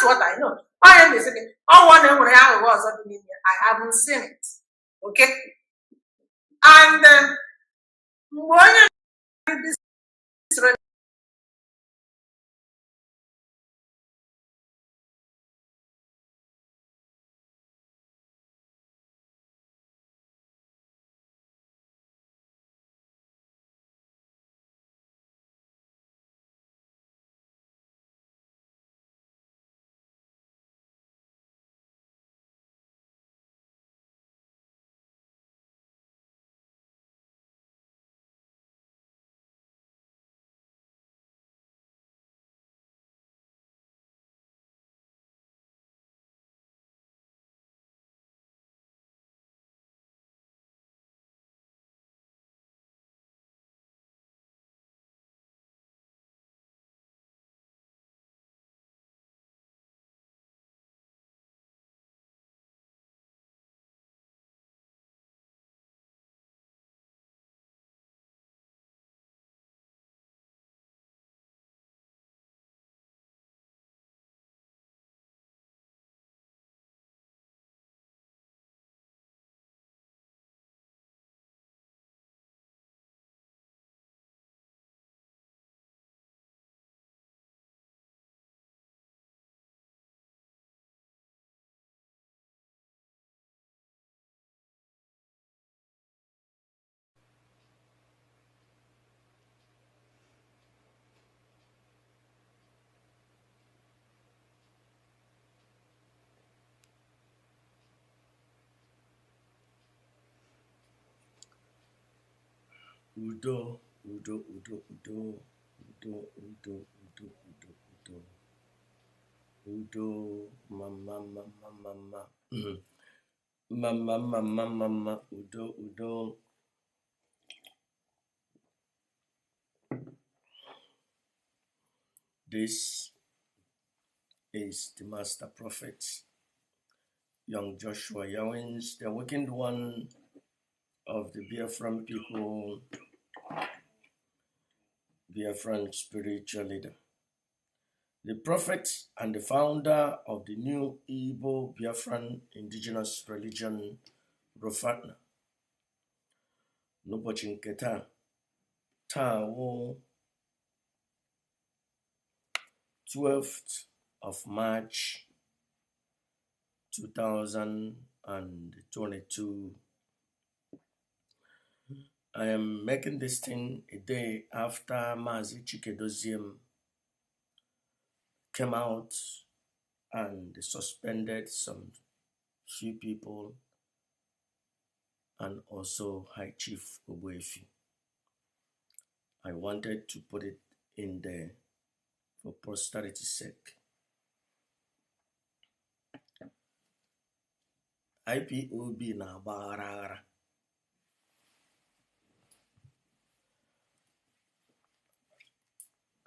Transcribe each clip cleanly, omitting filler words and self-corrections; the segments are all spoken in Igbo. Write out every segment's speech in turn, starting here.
That's what I know. I am saying, I haven't seen it. Okay? And when this Udo, Udo, Udo, Udo, Udo, Udo, Udo, Udo, Udo, Udo, Mama, Mama, Mama, Mama, Mama, Mama, Udo, Udo. This is the Master Prophet, young Joshua Yawins, the awakened one of the Biafran people, Biafran spiritual leader. The prophet and the founder of the new Igbo Biafran indigenous religion, Rofatna. N'ụbọchị nke taa wụ 12th of March 2022. I am making this thing a day after Mazi Chika Edoziem came out and suspended some few people and also High Chief Obuefi. I wanted to put it in there for posterity's sake. IPOB na-agbaghara aghara.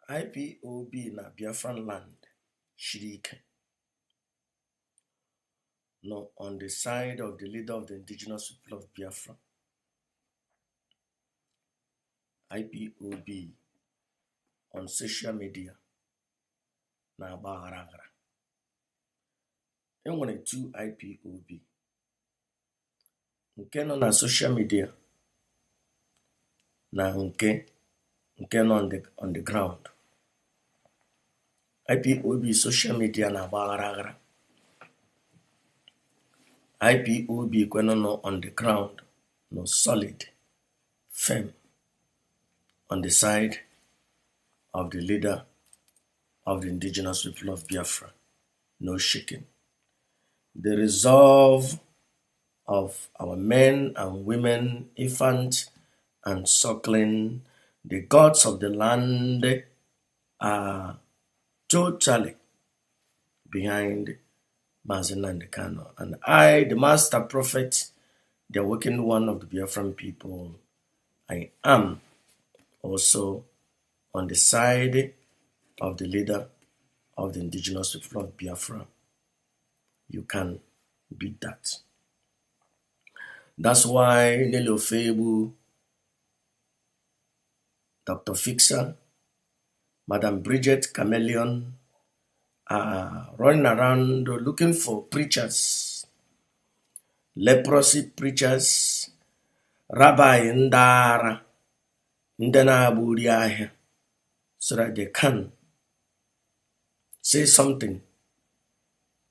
IPOB na Biafran land Shirike, no, on the side of the leader of the indigenous people of Biafra. IPOB on social media na-agbaghara aghara. Enwere 2 IPOB nke nọ na social media na nke nọ on the ground. IPOB social media na-agbaghara aghara. IPOB kweno on the ground, no solid, firm, on the side of the leader of the indigenous people of Biafra, no shaking. The resolve of our men and women, infant and suckling, the gods of the land are totally behind Mazi Kanunta Kanu. And I, the Master Prophet, the awakened one of the Biafran people, I am also on the side of the leader of the indigenous people of Biafra. You can beat that. That's why Nelo Febu, Dr. Fixer, Madam Bridget Chameleon, running around looking for preachers, leprosy preachers, rabbi ndara, ndana buriahia, so that they can say something.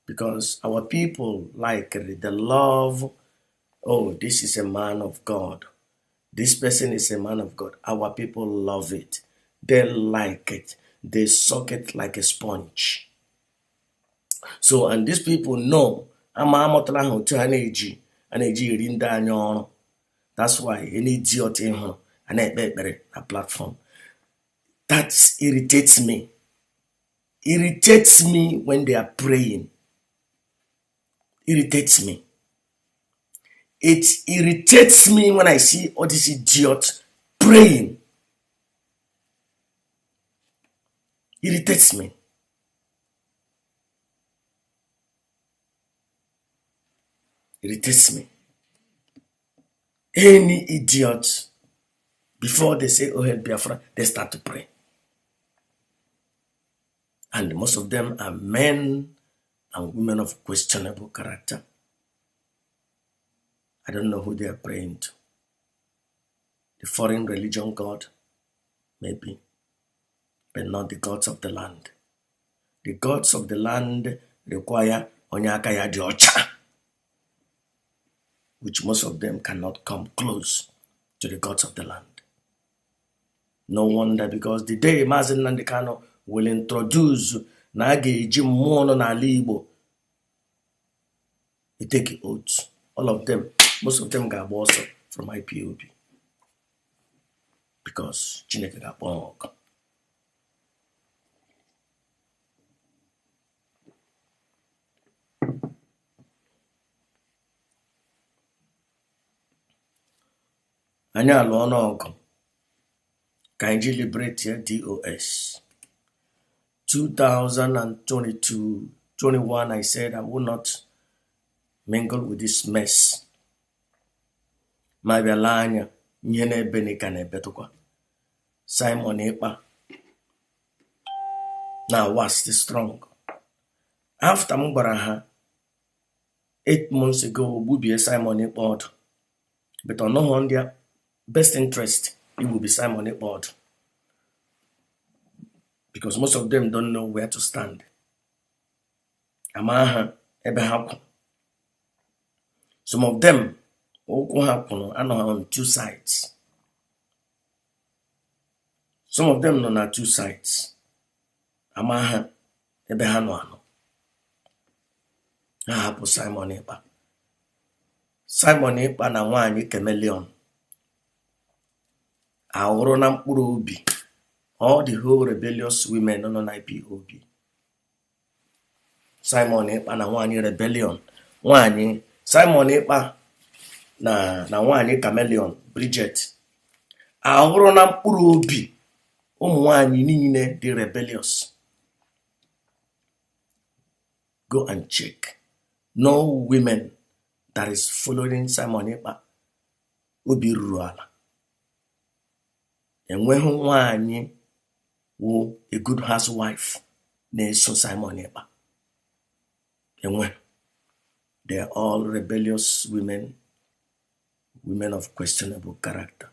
Because our people like the love, oh, this is a man of God. This person is a man of God. Our people love it. They like it. They suck it like a sponge. So, and these people know, that's why any idiot in her and a platform. That irritates me. Irritates me when they are praying. Irritates me. It irritates me when I see all these idiots praying. Irritates me. Irritates me. Any idiot, before they say, oh, help Biafra, they start to pray. And most of them are men and women of questionable character. I don't know who they are praying to. The foreign religion God, maybe, but not the gods of the land. The gods of the land require onyaka ya di ocha, which most of them cannot come close to the gods of the land. No wonder, because the day Mazi Kanu will introduce na a ga-eji mmụọ nọ n'ala Igbo, they take oaths. All of them, most of them ga-agba ọsọ from IPOB. Because Chineke ga-akpọ ha ọkụ. Anyị alụọ n'ọgụ ka anyị ji liberate DOS. 2022, 21, I said I will not mingle with this mess. Nnennaya Anya, nye na-ebe n'ịka na-ebetụkwa. Simon Ekpa, now was still strong. After m gwara ha 8 months ago, gbubie Simon Ekpa ọdụ, but on no on their best interest, it will be Simon Ekpa ọdụ. Because most of them don't know where to stand. Amaha ebe ha kwụ. Some of them, okwu ha kwụ anọ on 2 sides. Some of them nọ na 2 sides. Amaha ebe ha nọ anọ. Ha hapụ Simon Ekpa. Simon Ekpa na nwaanyị chameleon ahụrụ na mkpụrụ obi all the whole rebellious women nọ na IPOB. Simon Ekpa na nwaanyị rebellion. Nwaanyị Simon Ekpa na nwaanyị chameleon Bridget ahụrụ na mkpụrụ obi ụmụ nwaanyị niile dị rebellious. Go and check. No women that is following Simon Ekpa obi ruru ala. Enweghị nwaanyị who a good housewife na-eso Simon Ekpa. Enweghị. They are all rebellious women, women of questionable character.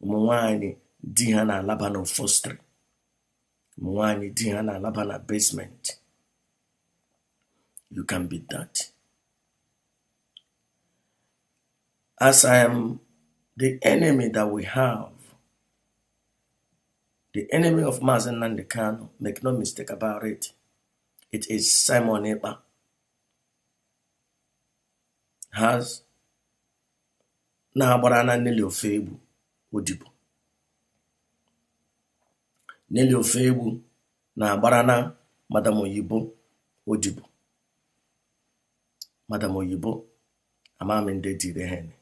Ụmụ nwaanyị di ha na-alaba na fostry. Ụmụ nwaanyị di ha na-alaba na basement. You can beat that. As I am the enemy that we have, the enemy of Mazi Kanu, make no mistake about it, it is Simon Ekpa. Has na-agbara na Nelly Ofegbu odibo. Nelly Ofegbu na-agbara na Madam Oyibo odibo. Madam Oyibo amamende dire hen.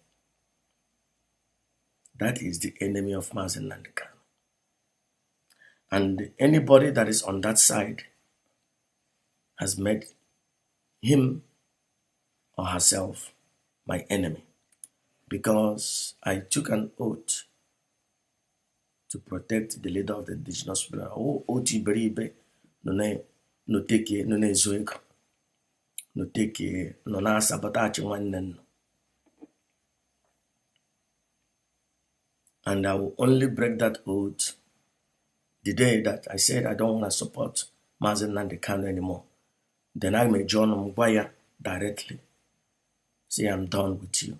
That is the enemy of Mazi Kanu. And anybody that is on that side has made him or herself my enemy, because I took an oath to protect the leader of the indigenous people. Oh, Oti Beribe, no name. no take no na-ezo ego, no take no na-sabotage nwanne nno. And I will only break that oath the day that I said I don't want to support Mazi Kanu anymore. Then I may join Mugwaya directly. Say, I'm done with you.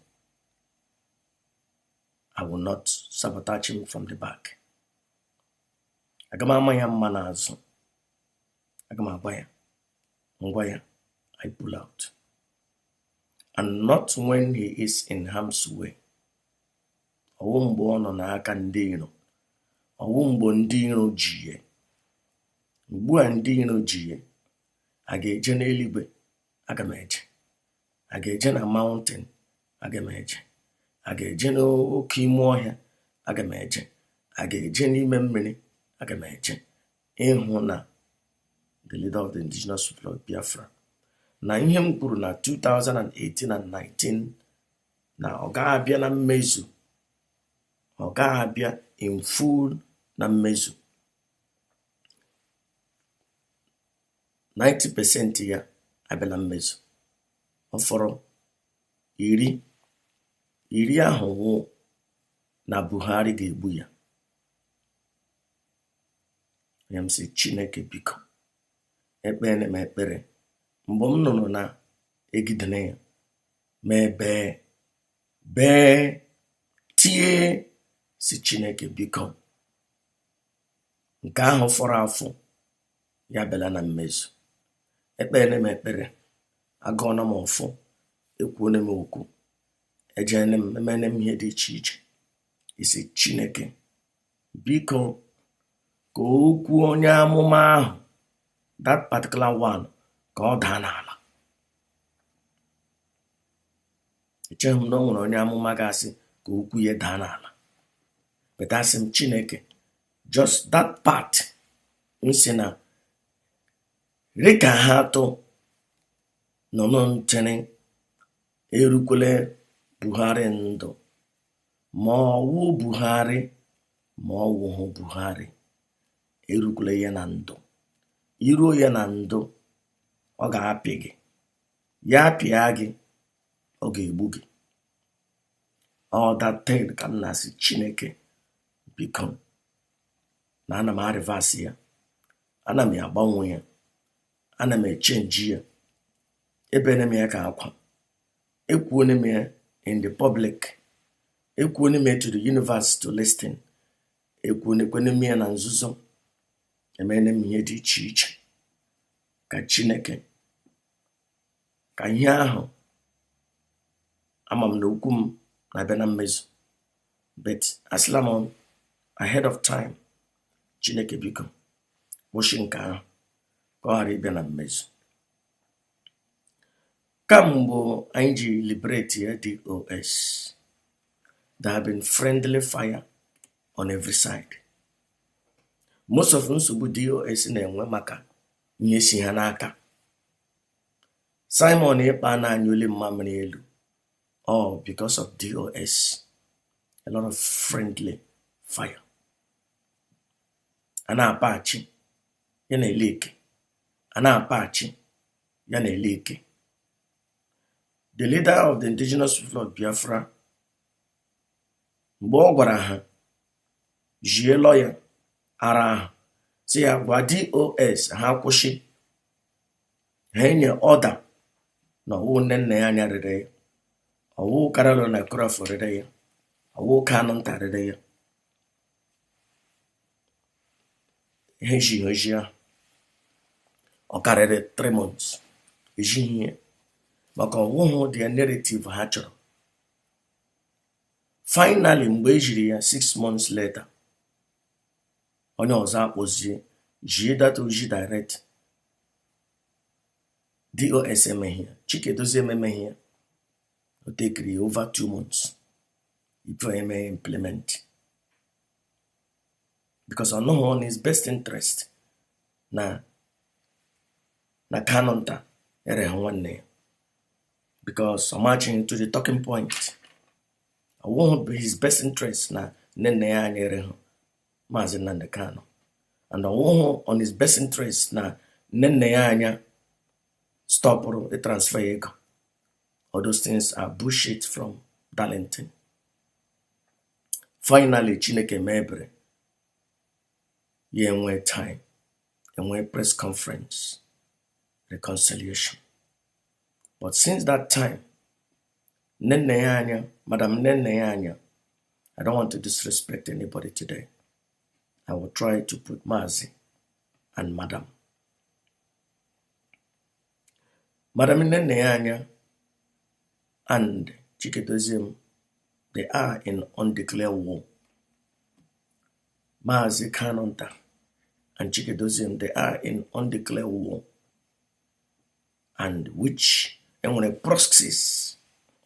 I will not sabotage him from the back. Agamamaya manazo. Agamabaya. Mugwaya. I pull out. And not when he is in harm's way. Owumbo no na aka ndị iro. Owumbo ndị iro jiye. Ugbu a ndị iro jiye. A ga-eje n'eluigwe, aga m eje. A ga-eje na mountain, aga m eje. A ga-eje n'oke ime ọhịa, aga m eje. A ga-eje n'ime mmiri, aga m eje. Ịhụ na the leader of the indigenous people of Biafra. Na ihe m kwuru na 2018 and 19 na ọ ga-abịa na mmezu. Ọ ga-abịa in full na mmezu. 90% ya abịala mmezu. Ọ fọrọ iri ahụ wụ na Buhari ga-egbu ya. Ya m sị Chineke biko ekpere m ekpere mgbe m nụrụ na egidere ya mebe bee tie si Chineke biko nke ahụ fọrọ afọ ya bịala na mmezu. Ekpere m ekpere agọọna m ọfọ ekwuona m okwu ejene m emene m ihe dị iche iche. Isi Chineke biko ka okwu onye amụma ahụ that particular one ka ọ daa n'ala. Echeghị m na o nwere onye amụma ga-asị ka okwu ya daa n'ala. But asị m Chineke just that part nsi na rika ha atọ nọ nchere erukwele Buhari ndụ ma ọwụ Buhari ma ọwụhụ Buhari erukwele ya na ndụ. Iruo ya na ndụ ọ ga-apị gị, ya apịa gị ọ ga-egbu gị. All that thing ka m na-asị Chineke biko na ana m arịvasị ya, ana m agbanwe ya, ana m echenji ya. Ebene m ya ka akwa, ekwuone m ya in the public, ekwuone m ya to the universe to listen, ekwuone m ya na nzuzo. Emene m ihe dị iche iche ka Chineke ka ihe ahụ ama m na okwu m na-abịa na mmezu. But asịla m ahead of time Chineke biko gbochi nke ahụ ka ọ ghara ịbịa na mmezu. Kamgbe anyị ji liberate ya DOS, there have been friendly fire on every side. Most of nsogbu DOS na-enwe maka ihe si ha n'aka. Simon Ekpa na-anyụli mmamịrị elu all because of DOS. A lot of friendly fire. A na-apachi ya na-ele ike. A na-apachi ya na-ele ike. The leader of the indigenous people of Biafra, mgbe ọ gwara ha jie lawyer ara ahụ si ya gwa DOS ha kwụsị, ha enye order na ọwụ Nnennaya Anya rere ya, ọwụ Karolo na Kurafo rere ya, ọwụ Kanunta rere ya. Ihe ji ahụ ọ karịrị 3 months ejighị ya maka ọwụhụ the narrative ha chọrọ. Finally mgbe ejiri ya 6 months later, onye ọzọ akpọzie jie data oji direct. DOS emeghị ya, Chika Edoziem emeghị ya. O tekiri over 2 months before eme implement, because ọnụhụ on his best interest na Kanunta ere ha nwanne ya, because I'm marching to the talking point. I want his best interest na Nnennaya Anya ere ha Mazi Kanu, and I want on his best interest na Nnennaya Anya stop the transfer ego. All those things are bullshit from Darlington. Finally, Chineke mebre yenwe time, yenwe press conference, reconciliation. But since that time, Nnennaya Anya, Madam Nnennaya Anya, I don't want to disrespect anybody today. I will try to put Mazi and Madam. Madam Nnennaya Anya and Chika Edoziem, they are in undeclared war. Mazi Kanunta and Chika Edoziem, they are in undeclared war. And which, and when it proxies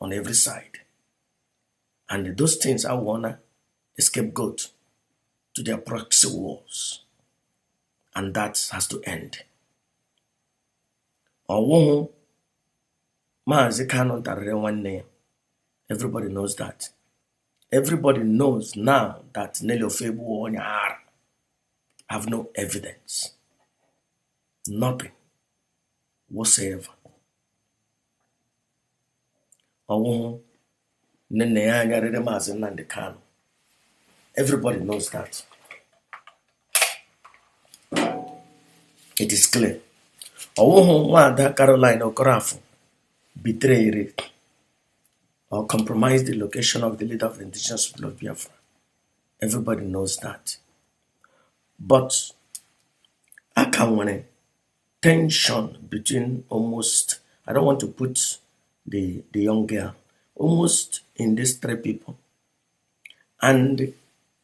on every side. And those things I wanna scapegoat to their proxy wars. And that has to end. Or Mazi Kanunta one name. Everybody knows that. Everybody knows now that Nelly Ofebu have no evidence. Nothing whatsoever. Nnennaya Anya Mazi Kanu. Everybody knows that. It is clear. Wanda Caroline Okorafu betrayed or compromised the location of the leader of the indigenous people of Biafra. Everybody knows that. But I can want tension between almost, I don't want to put the young girl, almost in these three people. And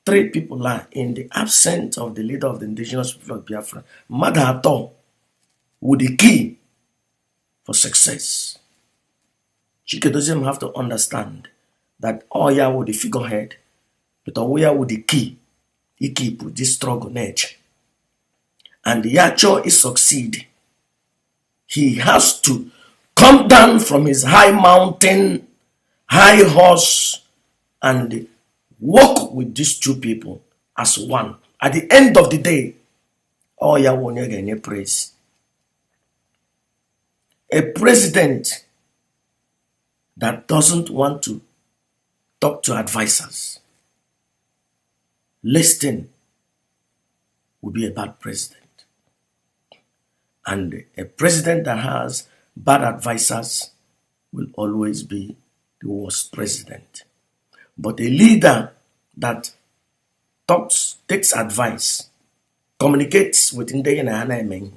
three people are in the absence of the leader of the indigenous people of Biafra. Madato would the key for success. Chika Edoziem have to understand that Oya would the figurehead, but Oya would the key. He keep this struggle nature. And the Yacho is succeed. He has to come down from his high mountain, high horse, and work with these two people as one. At the end of the day, Oya won't get any praise. A president that doesn't want to talk to advisors, listen, will be a bad president. And a president that has bad advisors will always be the worst president. But a leader that talks, takes advice, communicates with Nnennaya Anya,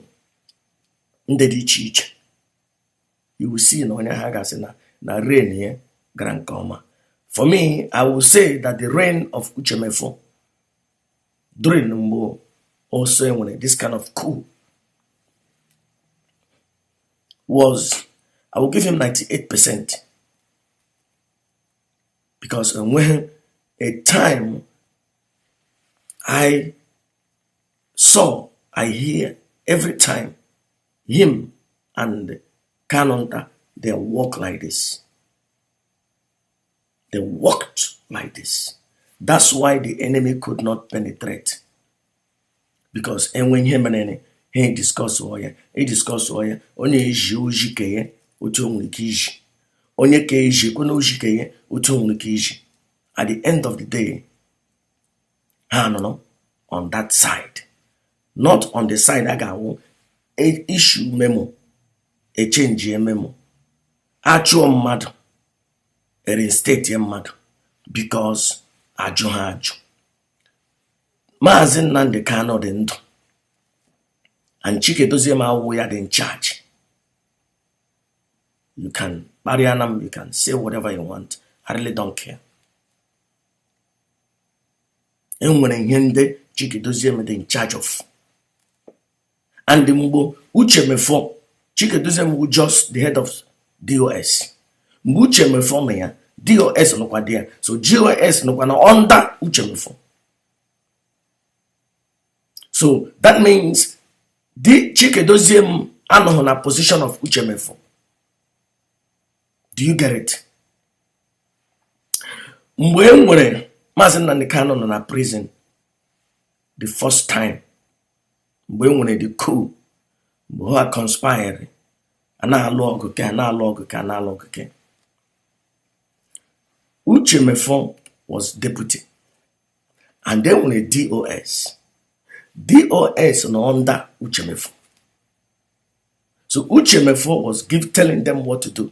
you will see na rain here, Grand Koma. For me, I will say that the reign of Uchemefo during Numbo, also when this kind of coup was, I will give him 98%. Because when a time I saw, I hear every time him and Kanunta, they walk like this. They walked like this. That's why the enemy could not penetrate. Because when him and he discuss oya, onye eji oji keye, otu onwere ke iji. Onye ke eji kwena oji keye, otu onwere ke iji. At the end of the day, on that side. Not on the side I got a issue memo, a change memo. Actual mad, a reinstate mad, because ajo. Mazi Nnamdi Kanu dị ndụ, and Chika Edoziem awụ ya dị in charge. You can Marianam, you can say whatever you want. I really don't care. Enwere ihe ndị Chika Edoziem dị in charge of. And the mgbo Uchemefo, Chika Edoziem was just the head of DOS. Mgbo Uchemefo me ya, DOS nọkwa there. So DOS nọkwa na under Uchemefo. So that means the Chika Edoziem anọghị na position of Uchemefo. Do you get it? Mgbe enwere Mazi Nnamdi Kanu nọ na prison the first time, mgbe enwere the coup, who are conspiring. Analog. Uchemefo was deputy. And then when a DOS no under Uchemefo. So Uchemefo was telling them what to do.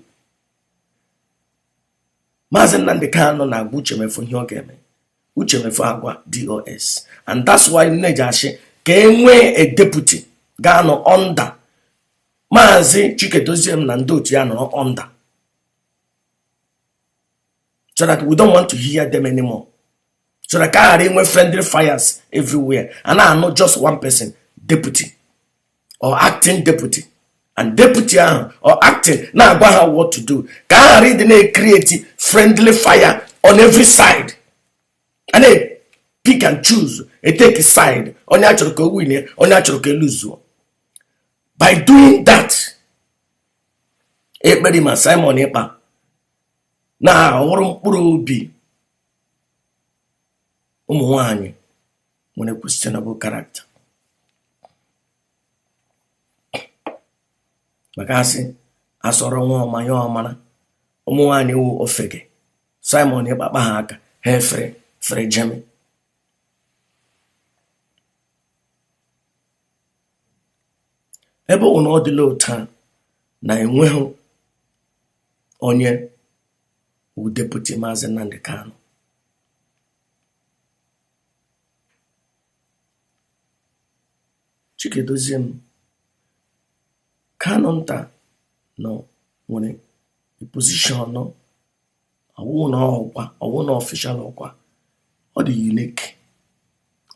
Mazi Nnennaya Kanu na Uchemefo hiogeme. Uchemefo agwa DOS. And that's why Nejashi came a deputy Gano under Mazi Chika Edoziem na ndoti ya no under. So that we don't want to hear them anymore. So that I have friendly fires everywhere. And I am not just one person, deputy or acting deputy. And deputy or acting, now I have what to do. Can I create friendly fire on every side? And they pick and choose, they take a side, on natural win, on natural lose. By doing that, everybody must Simon Ekpa. Now, what will be when a questionable character? Makasi, asoro my mana, Umuani who ofege. Simon Ekpa bahaka, hefre, frejemi. Ebe uno di low time, na enwehu onye who deputy Mazi Nnennaya Kanu. Chika Edoziem Kanunta no when a position no I won't official or the unique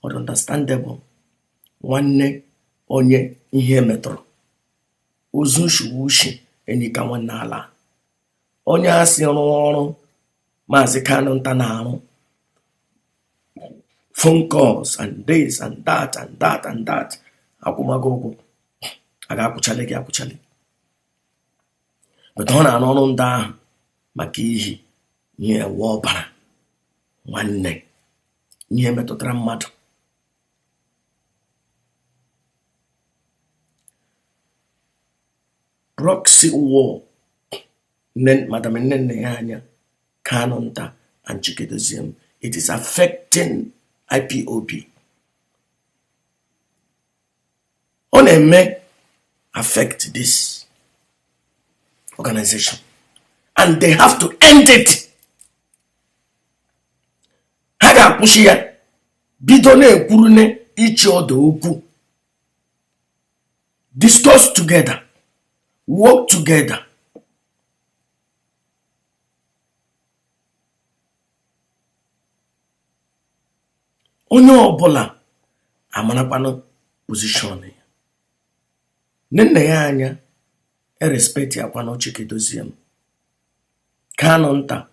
or understandable one onye ihe metro uzushushi enika wanala onye asi ọrụ Mazi Kanunta na phone calls and this and that and that and that akumagogo agakuchale but ọ na ọrụ ndị ahụ maka ihe ọbara nwanne ihe metụtara mmadụ. Proxy war Madam Nnennaya Anya Kanunta and Chika Edoziem, it is affecting IPOB. Only may affect this organization, and they have to end it. Haga pushia bidone kurune each other uku. Discuss together, work together. Onye ọbụla amanakwana position ya. Nnennaya Anya respect yakwano Chika Edoziem. Kanunta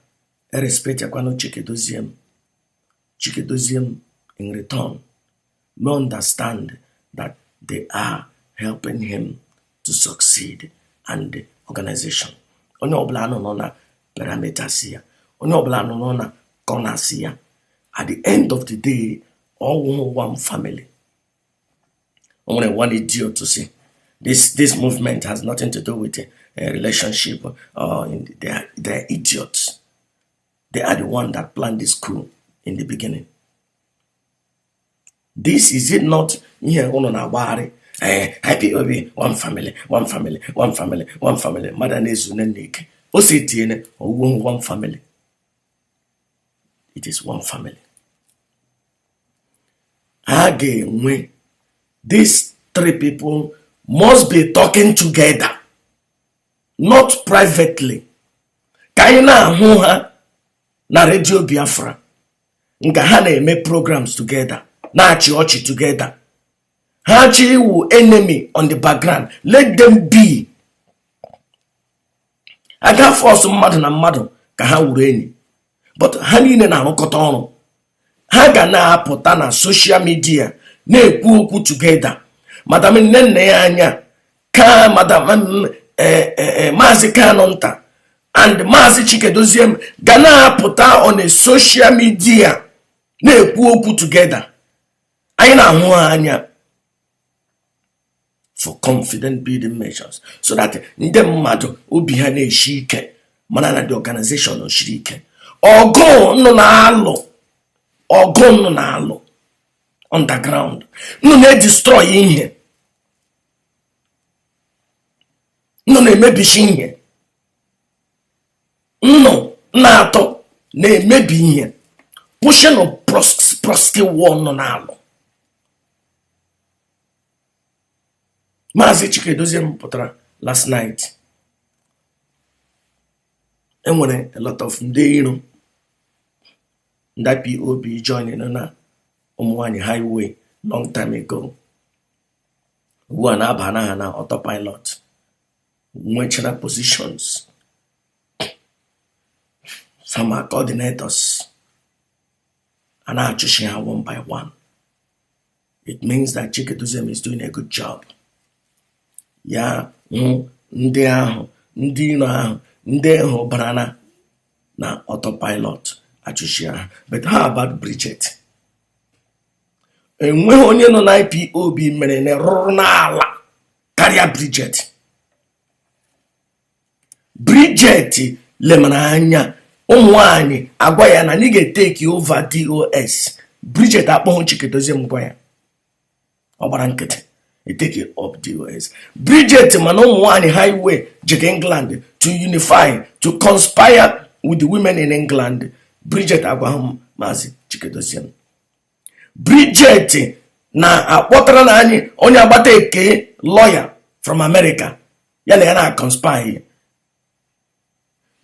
respect yakwano Chika Edoziem. Chika Edoziem in return may understand that they are helping him to succeed and the organization. Onye ọbụla no na parameters ya. Onye ọbụla no na corners ya. At the end of the day, all one family. Only one idiot to say this movement has nothing to do with a relationship. They're idiots. They are the one that planned this coup in the beginning. This is it not here on our body. IPOB, one family. Mother Nezunenik. Ositiene or one family. It is one family. Again, these three people must be talking together, not privately. Kaina huha na Radio Biafra. Nga hana make programs together. Na chiochi together. Hachi wu enemy on the background. Let them be. Aga force mmadụ na mmadụ ka ha wuru enyi. But ha niile na-arụkọta ọrụ. Ha ga na-apụta na social media na-ekwu okwu together. Madam Nnennaya Anya Madam Mazi Kanunta and Mazi Chika Edoziem ga na-apụta on a social media na-ekwu okwu together. Anyị na-ahụ anya for confident building measures so that ndị mmadụ obi ha na-eshi ike mana na the organization o shiri ike. Ọgụ nọ na-alụ underground, nọ na-destroy ihe, nọ na-emebishi ihe, nọ na-atọ na-emebi ihe, pushing of prostate war nọ na-alụ. Mazi Chika Edoziem pụtara last night. Enwere a lot of ndị iro ndị IPOB joining na ụmụnwaanyị highway long time ago. Ugbu a na-aba ha na autopilot, nwechara positions, some are coordinators, and I achụshi ha one by one. It means that Chika Edoziem is doing a good job. Ya ndị ahụ, ndị iro ahụ, ndị ahụ bara na autopilot achụshi ha. But how about Bridget? Enweghị onye nọ na IPOB mere na rụrụ n'ala karịa Bridget. Bridget lemara anya ụmụnwaanyị agwa ya na anyị ga-take over DOS. Bridget akpọghị Chika Edoziem gwa ya, ọ gbara nkịtị, take up DOS. Bridget mana ụmụnwaanyị highway jeke England to unify, to conspire with the women in England. Bridget agwa Mazi Chika Edoziem. Bridget na akpọtara na anyị onye agbata eke lawyer from America, ya na ya na conspire.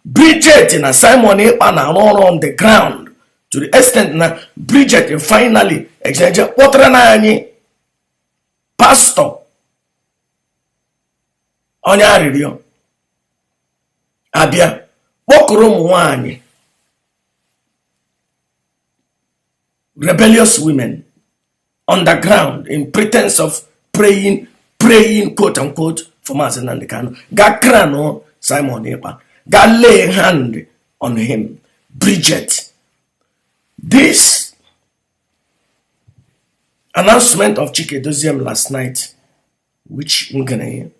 Bridget na Simon Ekpa na arụ on the ground to the extent na Bridget finally exchange kpọtara na anyị pastor onye arịrịọ abịa kpọkụrụ ụmụnwaanyị rebellious women underground in pretense of praying quote unquote for Mazi Kanu. Got crown Simon Ekpa, got lay hand on him. Bridget, this announcement of Chika Edoziem last night, which it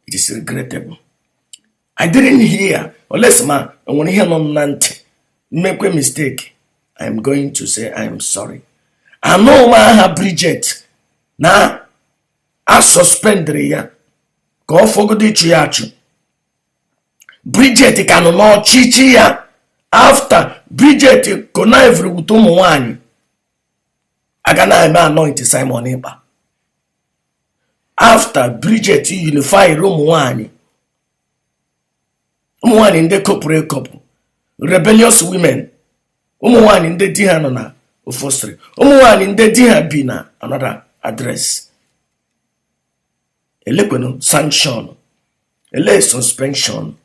is regrettable. I didn't hear, unless I want to hear no nante, make a mistake. I am going to say I am sorry. I know my Bridget na I suspend ya go fogodi chiachu. Bridget can no chichi ya after Bridget connive with ụmụnwaanyị agana eme anoint Simon Ekpa. After Bridget unify ụmụnwaanyị ndị couple, rebellious women, ụmụnwaanyị ndị di ha nọ na ofostri, ụmụnwaanyị ndị di ha bi na another address. Elekwenu sanction, ele suspension,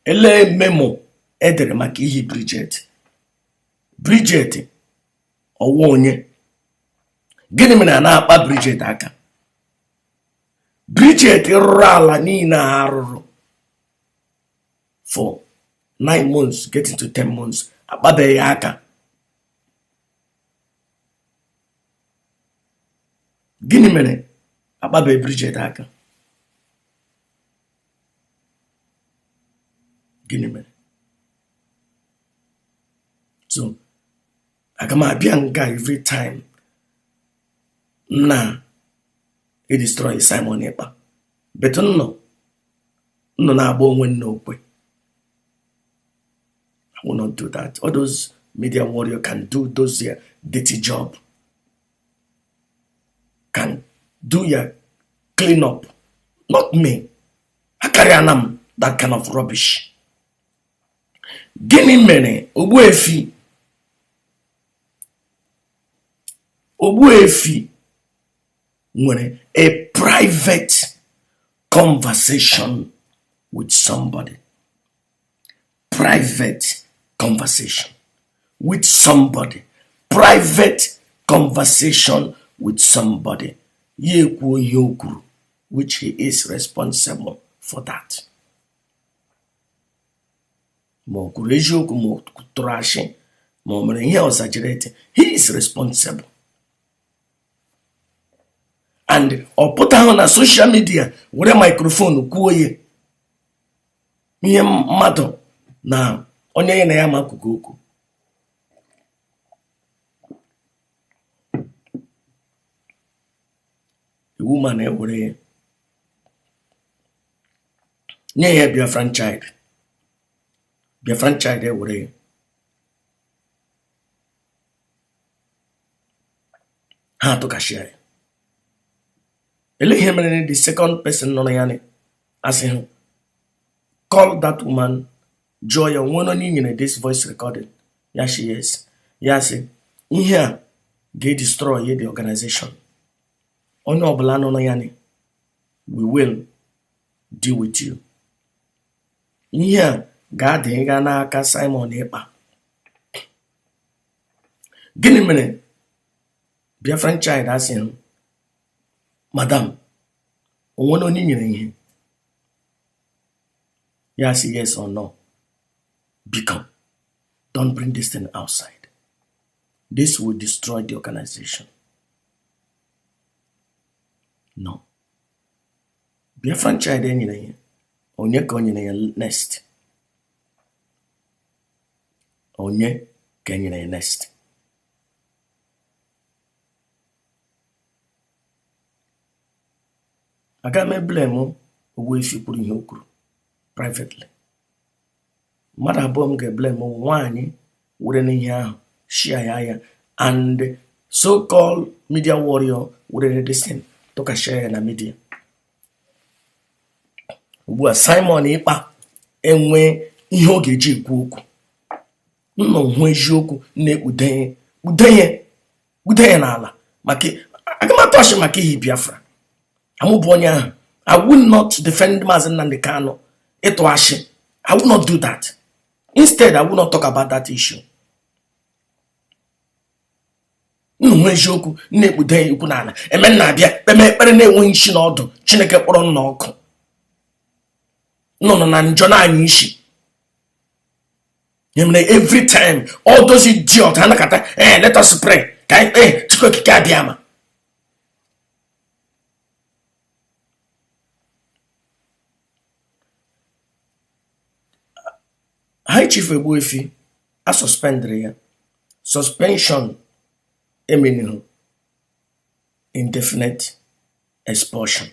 ele memo edere maka ihe Bridget ọwụ onye. Gịnị mere na akpa Bridget aka? Bridget rụrụ ala niile arụrụ for 9 months getting to 10 months akpabeghị aka. Gịnị mere akpabeghị Bridget aka? Gịnị mere? So aga m abịa nga every time na destroy Simon Ekpa, but no na-agba onwe n'okwe. I will not do that. All those media warriors can do those dirty job, can do your clean up, not me. I carry on that kind of rubbish. Gịnị mere Ogbuefi nwere a private conversation with somebody. Private conversation with somebody. Private conversation with somebody. Which he is responsible for that. He is responsible. and or put on a social media with a microphone kuoye ihe mmadụ na onye na ya makugo okwu. A woman ewere nye ya Biafran child ewere ha to kashia. Ele mere the second person nọ na ya ni asị hụ call that woman Joy one only in this voice recording. Yeah, she is. Yeah, see, in here, they destroy the organization. Only Oblano Nayani, we will deal with you. In here, God, Hegana, Simon Ekpa. Give me a minute. Biafran child asking him, Madam, one only in here. Yes, yes or no. Become. Don't bring this thing outside. This will destroy the organization. No. Be a franchise engineer. Onye konye next. Onye kenye next. I got me blame away if you put in your crew privately. Mother bomb get blame one wouldn't hear share and so-called media warrior wouldn't listen to a share in the media. We Simon Ekpa enwe ihe oge ji ekwu okwu. Nno hwe eziokwu na-ekpudenye n'ala maka agamatoshi maka ihe Biafra. Amubu onye ahụ. I will not defend Mazi Nnennaya Kanu. Ito ashi. I will not do that. Instead, I will not talk about that issue. Nwe eziokwu na-ekpudenye ikwu n'ala. Eme na-abịa kpeme ekpere na-enwe nshi n'ọdụ Chineke kpọrọ nna ọkụ. No, na njọ na anyị isi. Every time, all those idiots, let us pray. Chika Edoziem. High Chief Ebuefi, a suspended suspension, indefinite expulsion.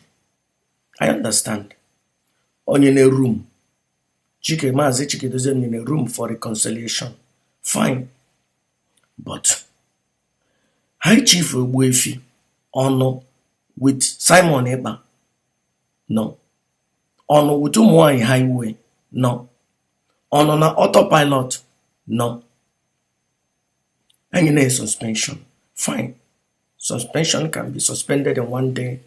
I understand. On in a room. Mazi Chika Edoziem in a room for reconciliation. Fine. But High Chief Ebuefi honor with Simon Ekpa. No. Honor with Umuai Highway. No. Honor na autopilot. No. And in a suspension. Fine. Suspension can be suspended in 1 day,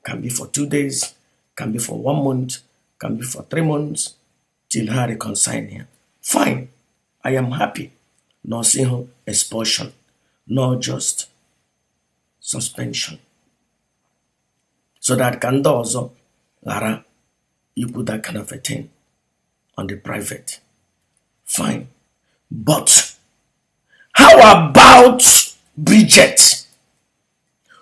can be for 2 days, can be for 1 month, can be for 3 months, till her reconcile here. Fine. I am happy. No single expulsion. No just suspension. So that can do also, Lara, you put that kind of a thing on the private. Fine. But how about Bridget?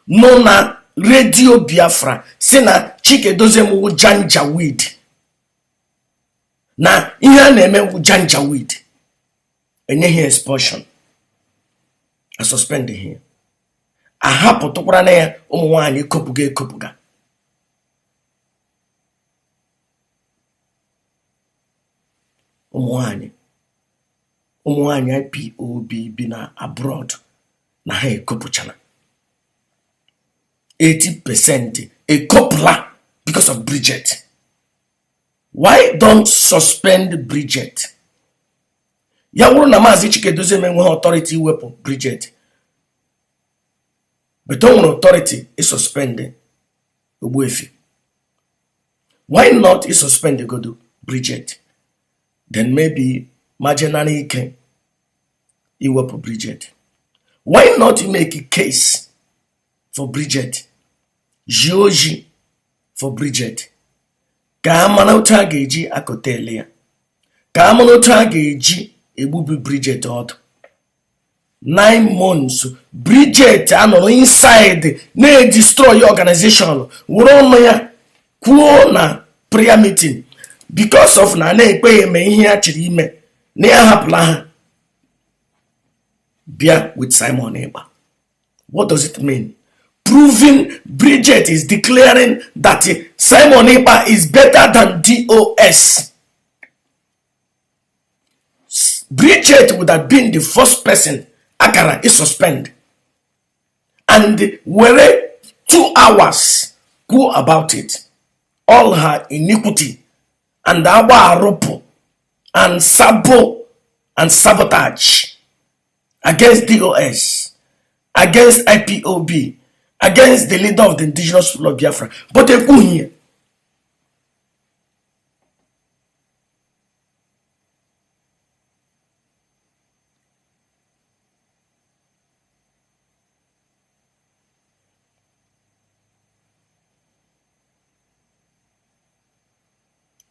No na Radio Biafra. Sina Chika Edoziem wu janja weed. Na ihe na-eme wu janja weed. Enye here expulsion. I suspend here. Ahapụ tụkwara na ya ụmụ nwaanyị ekopuga. Ụmụ nwaanyị IPOB bi na abroad na ha ekopuchana. 80% ekopula because of Bridget. Why don't suspend Bridget? Ya wuru na Mazi Chika Edoziem enwe authority iwepụ Bridget. But don't want authority is suspended Ogbuefi. Why not is suspended go to Bridget? Then maybe marginally Ike iwepụ Bridget. Why not make a case for Bridget? Georgie for Bridget. Ka amana otu a ga-eji akọtele ya. Ka amana otu a ga-eji egbubi Bridget ọdụ. 9 months Bridget anọrọ inside na-destroy organization wụrụ ọnụ ya kwuo na prayer meeting because of na na-ekpe eme ihe ya chiri ime na ya hapụla ha bịa with Simon Ekpa. What does it mean? Proving Bridget is declaring that Simon Ekpa is better than DOS. Bridget would have been the first person Akara is suspended, and were 2 hours go about it. All her iniquity and our ropo and sabo and sabotage against DOS, against IPOB, against the leader of the indigenous people of Biafra. But they go here.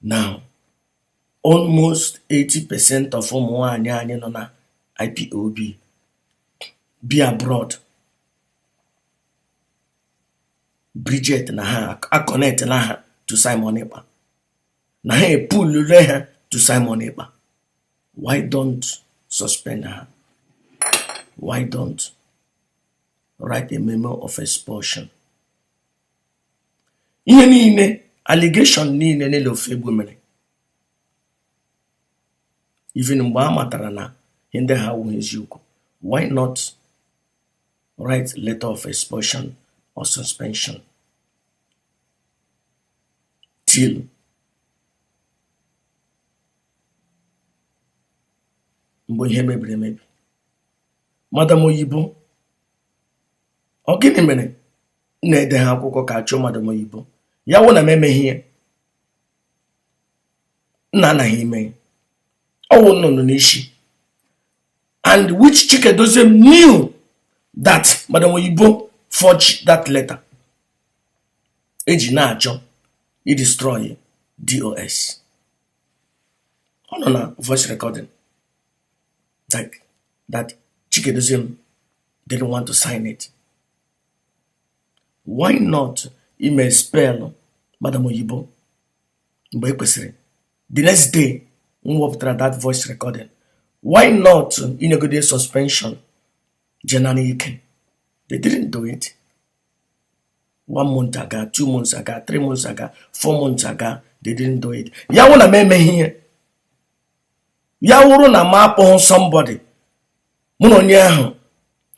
Now, almost 80% of Nnennaya Anya na IPOB be abroad. Bridget na ha connect na ha to Simon Ekpa. Na ha pull her to Simon Ekpa. Why don't suspend her? Why don't write a memo of expulsion? Ihe niile allegation niile n'ele ofegbu mere. Even mgbe a matara na ndị ha wụ eziokwu, why not write letter of expulsion or suspension till mgbe ihe mebiri emebi? Madam Oyibo, ọ gịnị mere na-ede ha akwụkwọ ka achọ Madam Oyibo? Ya wụ na m emeghị ihe, nna anaghị ime ọwụ nnụnụ n'isi. And which Chika Edoziem knew that Madam Oyibo forged that letter. Eji na-achọ i destroy DOS. Ọ nọ na voice recording that Chika Edoziem didn't want to sign it. Why not email spell Madam Oyibo mgbe ekwesịrị? The next day, wepụtara that voice recording. Why not inegode suspension Jenani Ike? They didn't do it. 1 month ago, 2 months ago, 3 months ago, 4 months ago, they didn't do it. Ya wụ na meme here. Ya wụrụ na ma akpọghọ somebody. Mụ na onye ahụ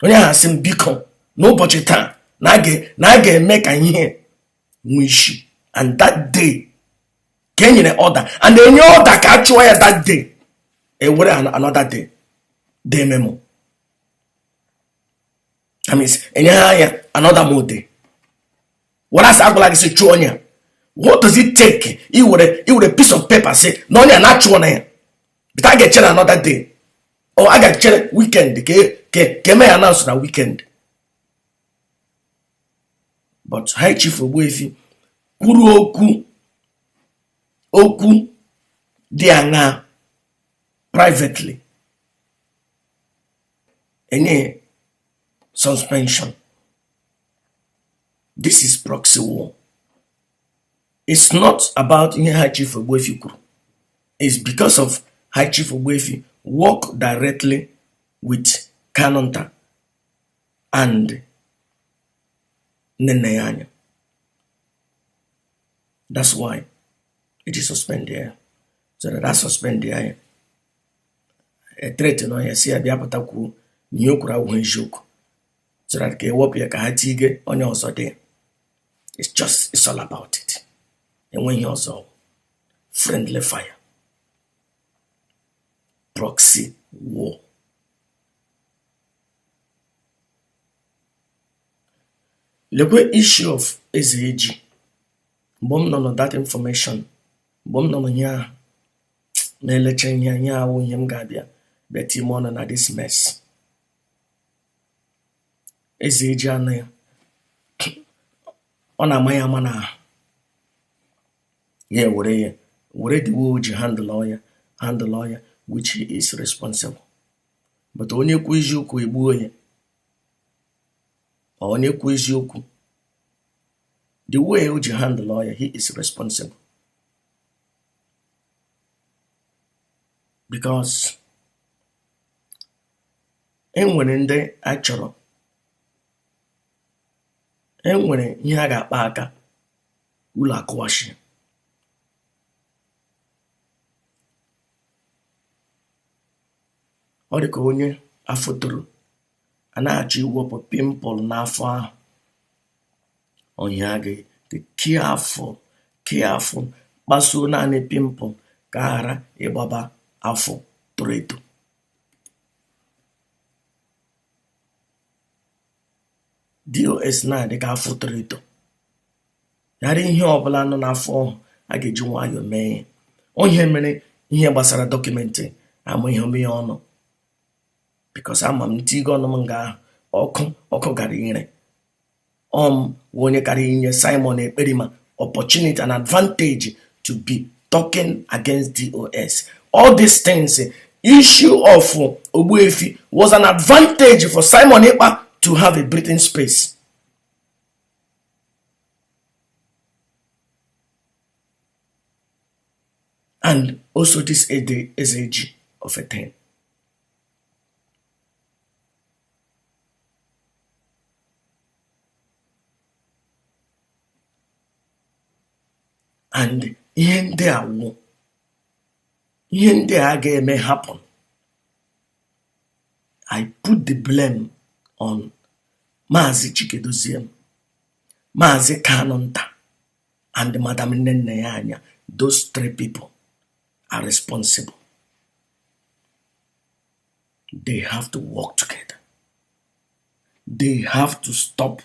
asị m biko n'ụbọchị taa na a ga-eme ka ihe nwee isi. And that day, ka enyere order. And enye order ka a chụọ ya that day. Ewere another day. Day memo. That means enye ha ya another more day. What else agwala gị sị chụọ onye? What does it take? Iwere piece of paper say na onye na chụọ na ya. But I ga-echere another day. Or I ga-echere weekend ka eme ya announce na weekend. But High Chief Ogbuefi kwuru okwu dị aṅaa privately, enye suspension. This is proxy war. It's not about ihe High Chief Ogbuefi kwuru. It's because of High Chief Ogbuefi work directly with Kanunta and Nnennaya Anya. That's why it is suspended here. So that suspended here. A threat no ya si abia pataku ni okura wo njoku. So that ke wop ya ka hatige onye ozo dey. It's all about it. And when you also friendly fire. Proxy war. The issue of Ezeji. Bom no that information. Bom no nya na eleche nya awu him gabia. Beti mono na this mess. Ezeji ana ona maya mana. Yeah, where the wood handle lawyer, which he is responsible. but onye kwu eziokwu egbuo ya. Onye kwu eziokwu, the way you handle the lawyer, he is responsible. Because enwere ndị achọrọ, enwere ihe a ga-akpa aka ụlọ akụwashi. Ọ dị ka onye afọ toro a na-achọ iwepụ pimple n'afọ ahụ. Onye a ga-dị careful kpasuo naanị pimple ka ghara ịgbaba afọ toro eto. DOS na-adị ka afọ toro eto. Yara ihe ọbụla nọ n'afọ ọhụ a ga-eji nwayọọ mee. Onye mere ihe gbasara dọkụmentị ama ihe ome ya ọnụ. Because ama m ntigo ọnụ m nga ọkụ gara ire. Onye kara inye Simon Ekpa opportunity and advantage to be talking against DOS. All these things, issue of Ogbuefi was an advantage for Simon Ekpa to have a breathing space. And also this SAG of a thing. And ihe ndị a ga-eme happen. I put the blame on Mazi Chika Edoziem, Mazi Kanunta, and Madam Nnennaya Anya. Those three people are responsible. They have to work together. They have to stop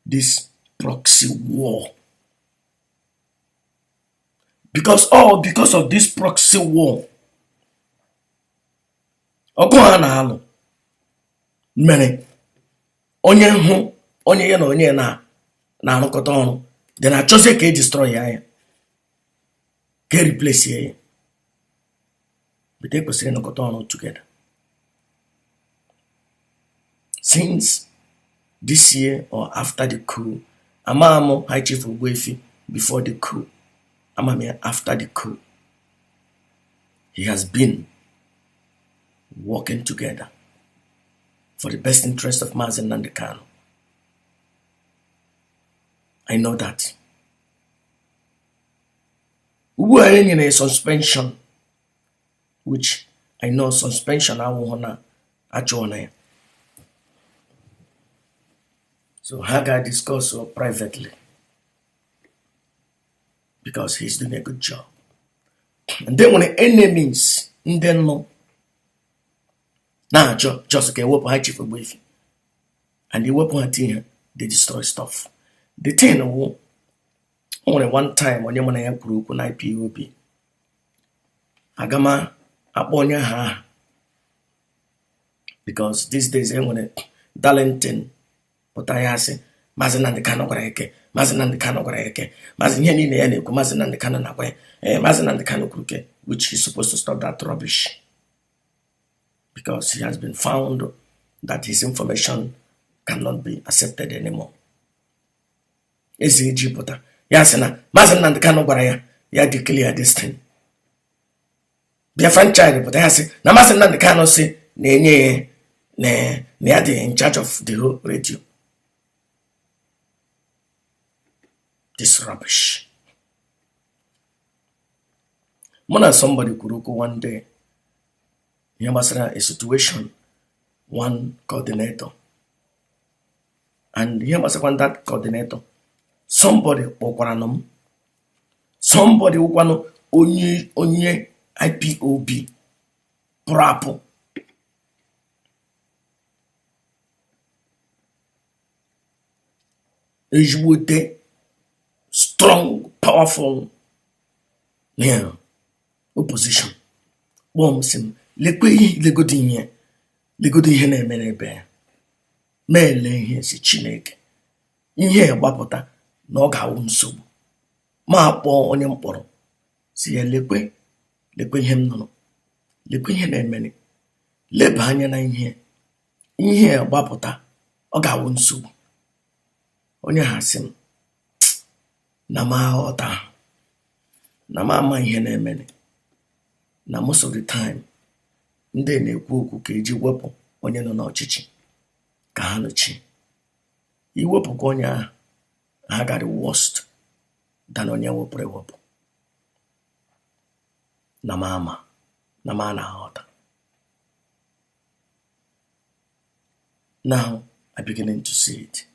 this proxy war. Because of this proxy war, mere onye hụ onye ya na onye na-arụkọta ọrụ, then achọzie ka destroy ya, ka replace ya. But they kwesịrị ịnọkọta ọrụ together. Since this year or after the coup, Amamo High Chief Ogbuefi before the coup, Amami after the coup, he has been working together for the best interest of Mazi Kanu. I know that. We are in a suspension, which I know suspension I wanna actually. So Haga discuss privately because he's doing a good job. And then when the enemies then know now just get weapon high chief Ogbuefi and the weapon team they destroy stuff. The thing only one time when Nnennaya group on IPOB Agama Abonya ha because these days when Darlington but I say Mazi Kanu gwara eke Mazi Kanu gwara eke Mazi ihe niile ya na-ekwu Mazi Kanu na-agwa Mazi Kanu kwuru ke, which he's supposed to stop that rubbish because he has been found that his information cannot be accepted anymore. SAG pụta ya sị na Mazi Kanu gwara ya declare this thing. Biafran child pụta ya sị na Mazi Kanu sị na-enye ya dị in charge of the whole radio. This rubbish. Mona somebody kuruku one day. A situation, one coordinator. And here was that coordinator. Somebody who onye IPOB proper. Ejwote strong, powerful opposition. Bomsim legodi ihe na-emere ebe mele ihe si Chineke ihe gbapụta na ọ ga-awụ nsogbu ma akpọ onye mkpọrọ si ya lekwe ihe m nụrụ lekwe ihe na-emere leba anya na ihe gbapụta ọ ga-awụ nsogbu. Onye ha sị m na m aghọta, na m ama ihe na-emene, na most of the time ndị na-ekwu okwu ka eji wepụ onye nọ n'ọchịchị ka ha nọchi. Iwepụkwa onye ahụ, ha gara worst than onye wepụrụ ewepụ. Na m ama, na m na-aghọta. Now I'm beginning to see it.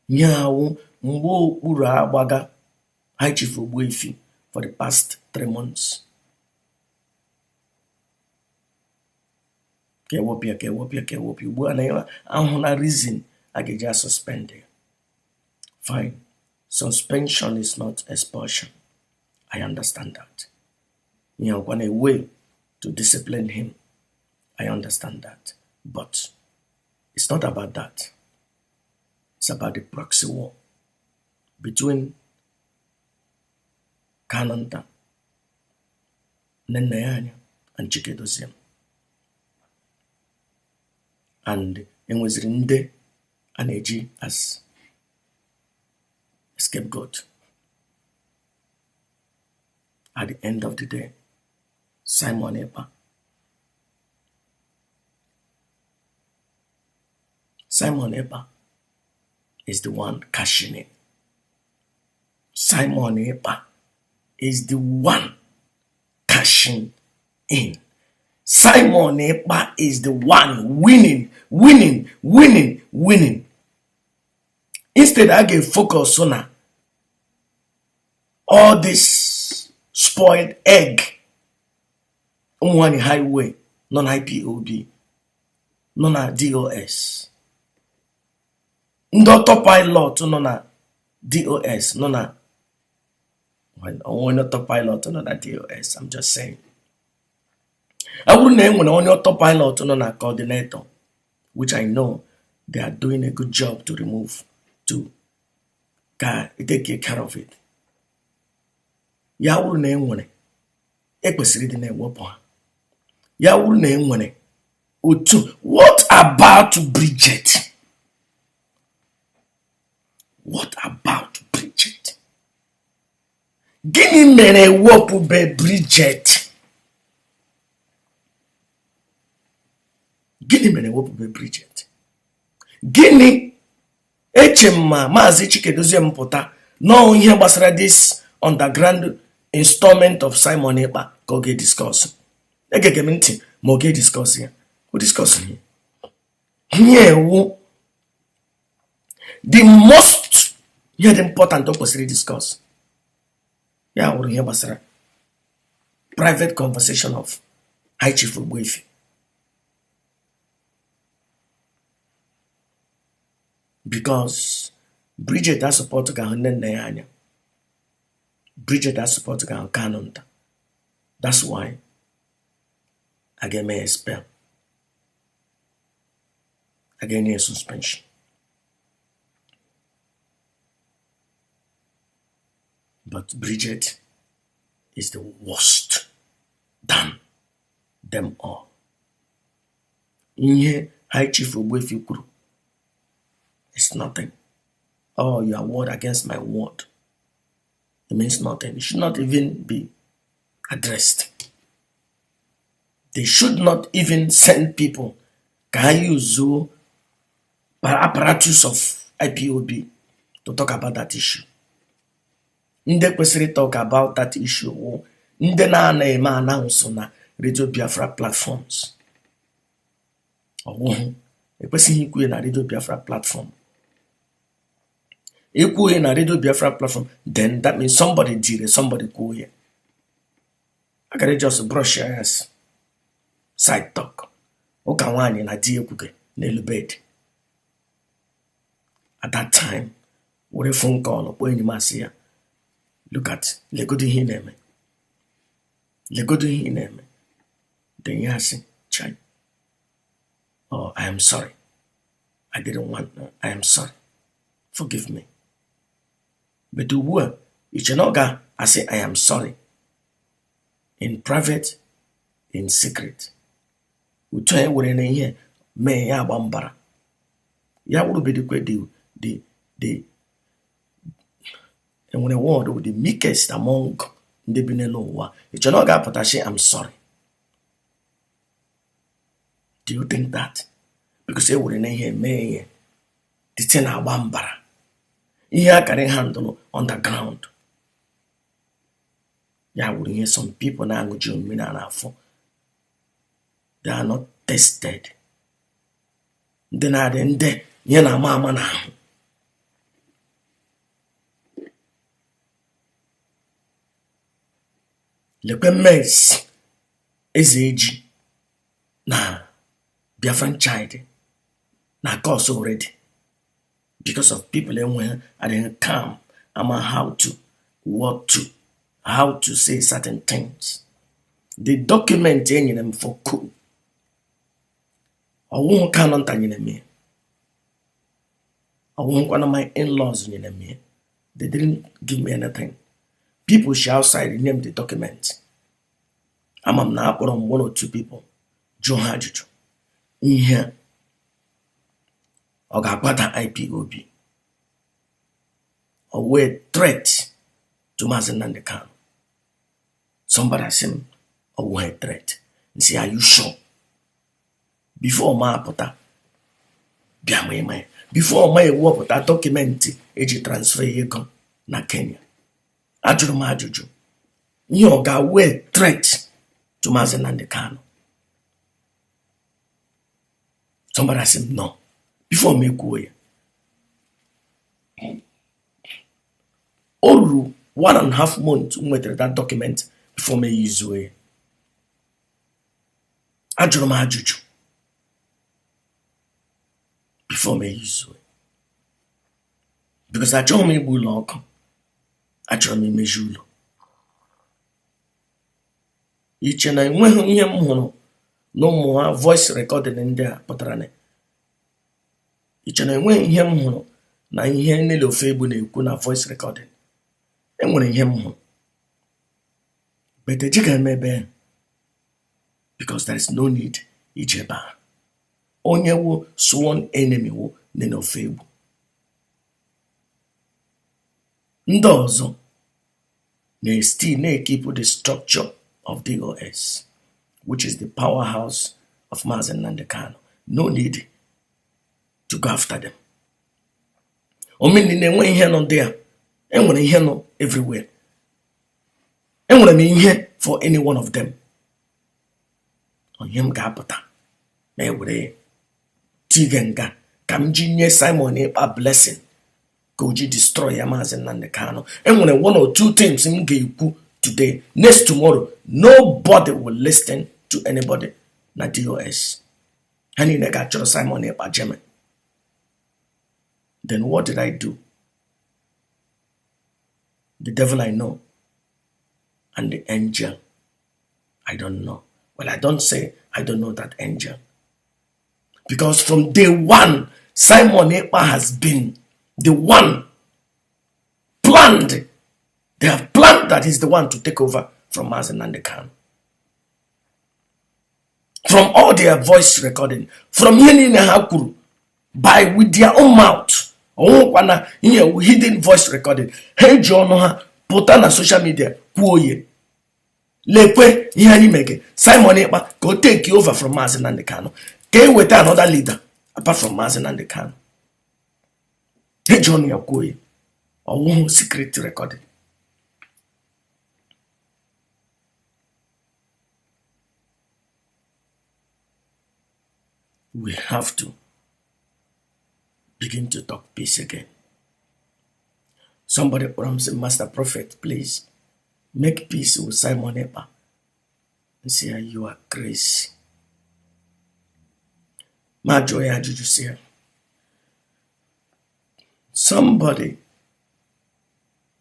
Nyawu mgbe okpuru agbaga High Chief Ogbuefi for the past 3 months. Kewopia. Ugbu a na ahụ na reason a ga-eji suspend. Fine. Suspension is not expulsion. I understand that. Want a way to discipline him. I understand that. But it's not about that. It's about the proxy war between Kanunta, Nnennaya Anya, and Chika Edoziem. And enweziri ndị a na-eji as scapegoat. At the end of the day, Simon Ekpa. Simon Ekpa is the one cashing in. Simon Ekpa is the one cashing in. Simon Ekpa is the one winning. Instead, I get focus on all this spoiled egg on one highway, non-IPOB, non-DOS. Ndị autopilot nọ na DOS, nọ na onye autopilot nọ na DOS. I'm just saying. I wouldn't name when only autopilot nọ na coordinator, which I know they are doing a good job to remove, to take care of it. Ya wouldn't name when ekwesịrị dị na-ewepụ ha. Ya wouldn't name when otu. What about Bridget? What about Bridget? Gịnị mere ewepụbe Bridget? Gịnị mere ewepụbe Bridget? Gịnị echemma Mazi Chika Edoziem pụta no ihe gbasara this underground installment of Simon Ekpa ka ọ ga-discuss. Egege m ntị ma ọ ga-discuss ya. O discuss ya. Ihe ewu the most important o kwesịrị discuss. Ya wụrụ ihe gbasara private conversation of High Chief Ogbuefi. Because Bridget has support ga Nnennaya Anya. Bridget has support ga Kanunta. That's why I get me expel. I get a suspension. But Bridget is the worst than them all. Ihe High Chief Ogbuefi kwuru, it's nothing. Oh, your word against my word. It means nothing. It should not even be addressed. They should not even send people can use apparatus of IPOB to talk about that issue. Ndị kwesịrị talk about that issue ndị na-eme announce na Radio Biafra platforms. Ekwesịghị ikwu na Radio Biafra platform. Ikwu na Radio Biafra platform, then that means somebody did it, somebody kwuo here. I gotta just brush your ass. Side talk. Ụka nwaanyị na di ekwuge n'elu bed. At that time, were phone call kpọọ enyi m asị ya, look at legodo ihe na-eme. Legodo ihe na-eme. Then ya asị, chai. Oh, I am sorry. I didn't want, I am sorry. Forgive me. But ugbu a, iche na ọ ga-asị I am sorry. In private, in secret. utu anyị were na ihe mee ya agba mbara ya wurubedikwe the enwere word with the meekest among ndị bi n'elu ụwa. Ị chọrọ ọ ga-apụta sị I'm sorry? Do you think that? Because e were na ihe mee ihe the thing agba mbara ihe akara handle on the ground. Ya were ihe some people na-aṅụji mmiri a n'afọ. They are not tested. Ndị na-adị ndị ihe na-ama ama n'ahụ. Lekwe mess eze eji na Biafran child na cause already because of people enwe adịghị calm ama how to, what to, how to say certain things. The document enyere m for coup ọwụhụ Kanunta nyere m ya. Ọwụhụkwana my in-laws nyere m ya. They didn't give me anything. People she outside name the document. I'm now from 1 or 2 people. Joe Hajuju. In here. Or Gabata IPOB. Or were threat to Mazi Kanu. Somebody asked him, or were threat. And say, are you sure? Before my pota. Before my work with that document, eji transfer ego na Kenya. Ajụrụ m ajụjụ. Ihe ọ ga-wee threat to Mazi Kanu. Somebody said no. Before me kwuo ya. O ruru 1.5 months nwetara that document before me yuzuo ya. Ajụrụ m ajụjụ. Before me yuzuo ya. Because achọghị m igbu ụlọ ọkụ. Achọrọ m imeji ụlọ. Iche na enweghị ihe m hụrụ n'ụmụ ha voice recording ndị a pụtara na iche na enweghị ihe m hụrụ na ihe niile ofe egbu na-ekwu na voice recording. Enwere ihe m hụrụ. But ejighị emebe because there is no need ije ebe a. Onye wu sworn enemy wu nene ofe egbu. Ndị ọzọ still na-keep the structure of DOS, which is the powerhouse of Mazi Kanu. No need to go after them. Omeni na-enwe ihe nọ there. Enwere ihe nọ everywhere. Enwere m ihe for any one of them. Onye m ga-apụta ma ewere tigenga ka m ji nye Simon Ekpa blessing. Go destroy Mazi Kanu. And when 1 or 2 things in Geiku today, next tomorrow, nobody will listen to anybody. Na DOS. And in the Simon Ekpa German. Then what did I do? The devil I know. And the angel I don't know. Well, I don't say I don't know that angel. Because from day one, Simon Ekpa has been the one planned. They have planned that he's the one to take over from Mazi Kanu. From all their voice recording, from Nnennaya by with their own mouth, hidden voice recording. Hey, John, put on social media, kuoye. Lekwe, mege. Simon Ekpa, go take you over from Mazi Kanu. Can with another leader apart from Mazi Kanu? Hey, John Yakoye, or one secret recording. We have to begin to talk peace again. Somebody say, Master Prophet, please make peace with Simon Ekpa. And say, you are crazy. My joy, how did you say? Somebody,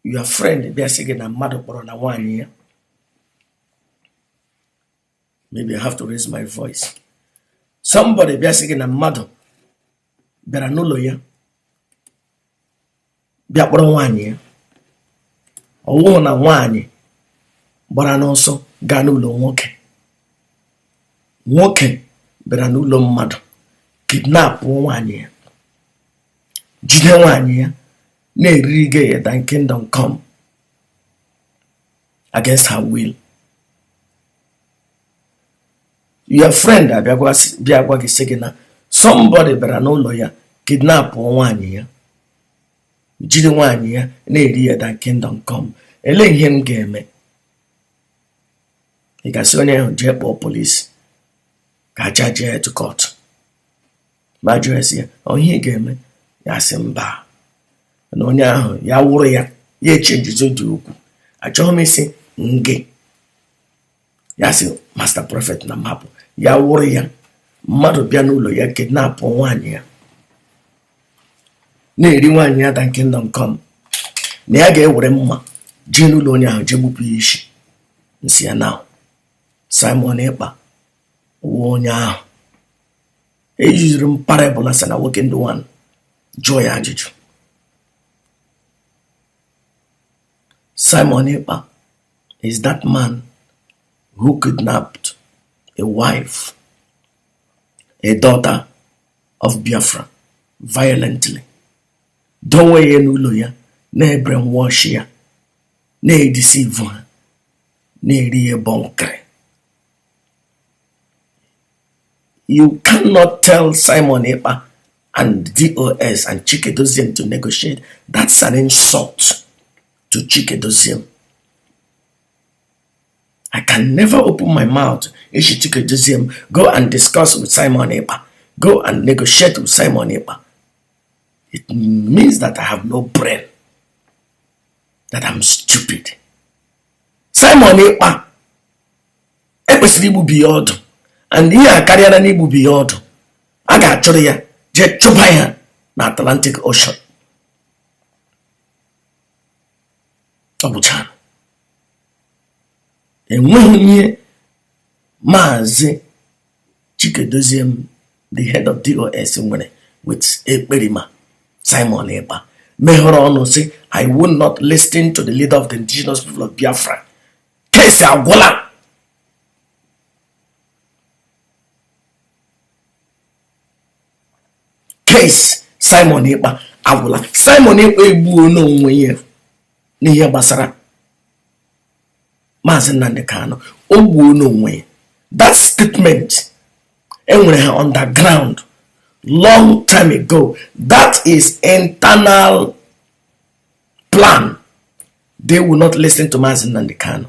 your friend, be saying a mother for 1 year. Maybe I have to raise my voice. Somebody be saying a mother, but I no lawyer. Be a 1 year. Or 1 year, but I also ganulo walking. Walking, bịara n'ụlọ mmadụ kidnap nwaanyị ya, jide nwaanyị ya, na-erige ya than kingdom come against her will. Your friend abịagwa gị sị gị na somebody bịara n'ụlọ ya kidnap nwaanyị ya, jide nwaanyị ya, na-eri ya than kingdom come. Ele ihe m ga-eme? Ị ga-asị onye ahụ jee kpọọ polisi ka aja jee to court. Ma jụọ esi ya, ihe ị ga-eme? Ya sị mba, na onye ahụ ya wụrụ ya echenjizo dị ukwu. Achọghị m isi nge. Ya sị master prophet na mapụ ya wụrụ ya, mmadụ bịa n'ụlọ ya kidnap nwaanyị ya, na-eri nwaanyị ya than kingdom come, na ya ga-ewere mma jee n'ụlọ onye ahụ jee gbupụ ya isi. Nsị ya na Simon Ekpa wụ onye ahụ. Ejiri m parable asa na nwoke ndị one jụọ ya ajụjụ. Simon Ekpa is that man who kidnapped a wife, a daughter of Biafra, violently. Dowe ya n'ụlọ ya, na-brainwash ya, na-edeceive ha, na-eri ya bonkere. You cannot tell Simon Ekpa and DOS and Chika Edoziem to negotiate. That's an insult to Chika Edoziem. I can never open my mouth. Ishi Chika Edoziem, go and discuss with Simon Ekpa. Go and negotiate with Simon Ekpa. It means that I have no brain. That I'm stupid. Simon Ekpa, ekwesịrị igbubi ya ọdụ. And ihe a karịara na igbubi ya ọdụ. A ga-achọrọ ya jee chụba ya na Atlantic Ocean. Ọ bụcha enweghị ihe Mazi Chika Edoziem, the head of DOS, nwere with Ekperima Simon Ekpa mehọrọ ọnụ sị, I will not listen to the leader of the indigenous people of Biafra. Case agwụla. Case Simon Ekpa agwụla. Simon Ekpa egbuo n'onwe ya n'ihe gbasara Mazi Nnennaya Kanu. O gbuo n'onwe ya. That statement enwere ha underground long time ago. That is internal plan. They will not listen to Mazi Nnennaya Kanu.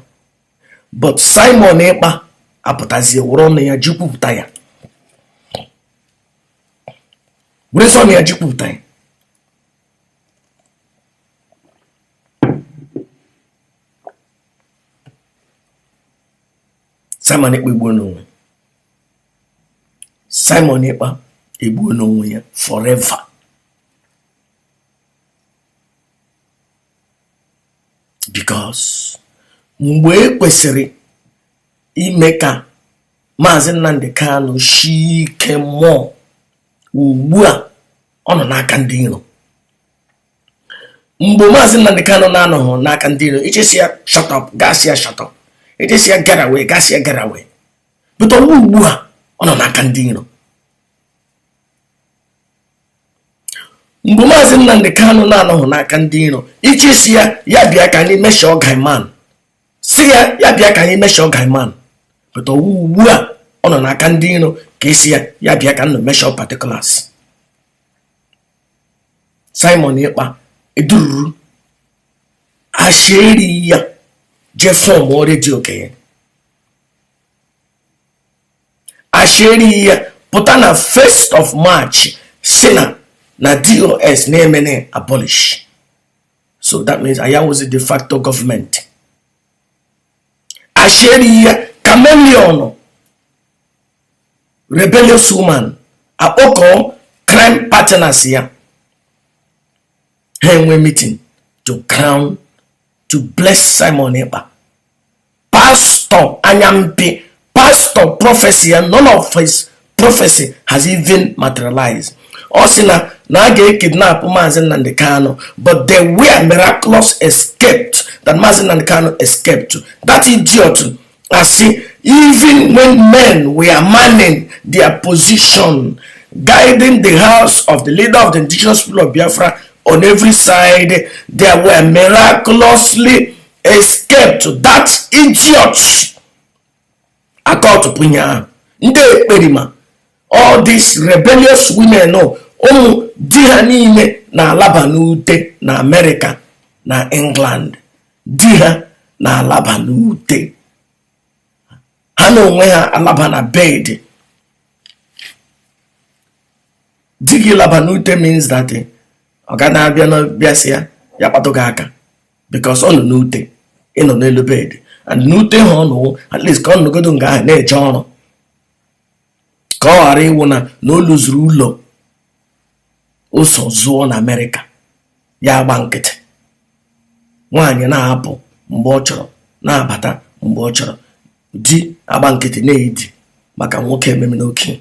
But Simon Ekpa apụtazie wụrụ ọnụ ya jikwupụta ya. Where's on your jikwupụta? Simon Ekpa egbuo n'onwe. Simon Ekpa egbuo n'onwe ya forever. Because mgbe ekwesịrị ime ka Mazi Nnennaya Kanu shie ike mmụọ, ugbu a ọ nọ n'aka ndị iro. Mgbe Mazi Nnennaya Kanu na-anọghị n'aka ndị iro, ichesi ya shut up, gasị ya shut up. Ichesi ya get away, gasị ya get away. But ugbu a ọ nọ n'aka ndị iro. Mgbe Mazi Nnennaya Kanu na-anọghị n'aka ndị iro, ichesi ya bịa ka anyị meshọ gaiman. Si ya bịa ka anyị meshọ gaiman. But ugbu a ọ nọ n'aka ndị iro ka esi ya bịa ka nọ meshọ particulars. Simon Ekpa edururu asheri ya je form o radio ke. Asheri ya pụta na 1st of March sina na DOS na emene abolish. So that means Aya was a de facto government. Asheri ya chameleon, rebellious woman, akpọkọ crime partners ya. Henwe meeting to crown, to bless Simon Ekpa. Pastor Anyampi, pastor prophecy, and none of his prophecy has even materialized. Osina na get kidnap Mazi Nnennaya Kanu, but there were miraculous escaped that Mazi Nnennaya Kanu escaped. That idiot, I see, Even when men were manning their position, guiding the house of the leader of the indigenous people of Biafra on every side, there were miraculously escaped that idiot. According to Punya, all these rebellious women, no, dihanine na labanute na America na England, diha na labanute. Hano where alabana bed. Digi labanute means that ogana biano biasia ya patogaka because on nute in on the bed and nute hono at least come no go to nga na ejono ko ari wona no lose rule oso zuo na America ya bankete nwanye na apụ mgbe ọ chọrọ na abata mgbe ọ chọrọ di agba nkịtị na-edi maka nwoke ememe n'oke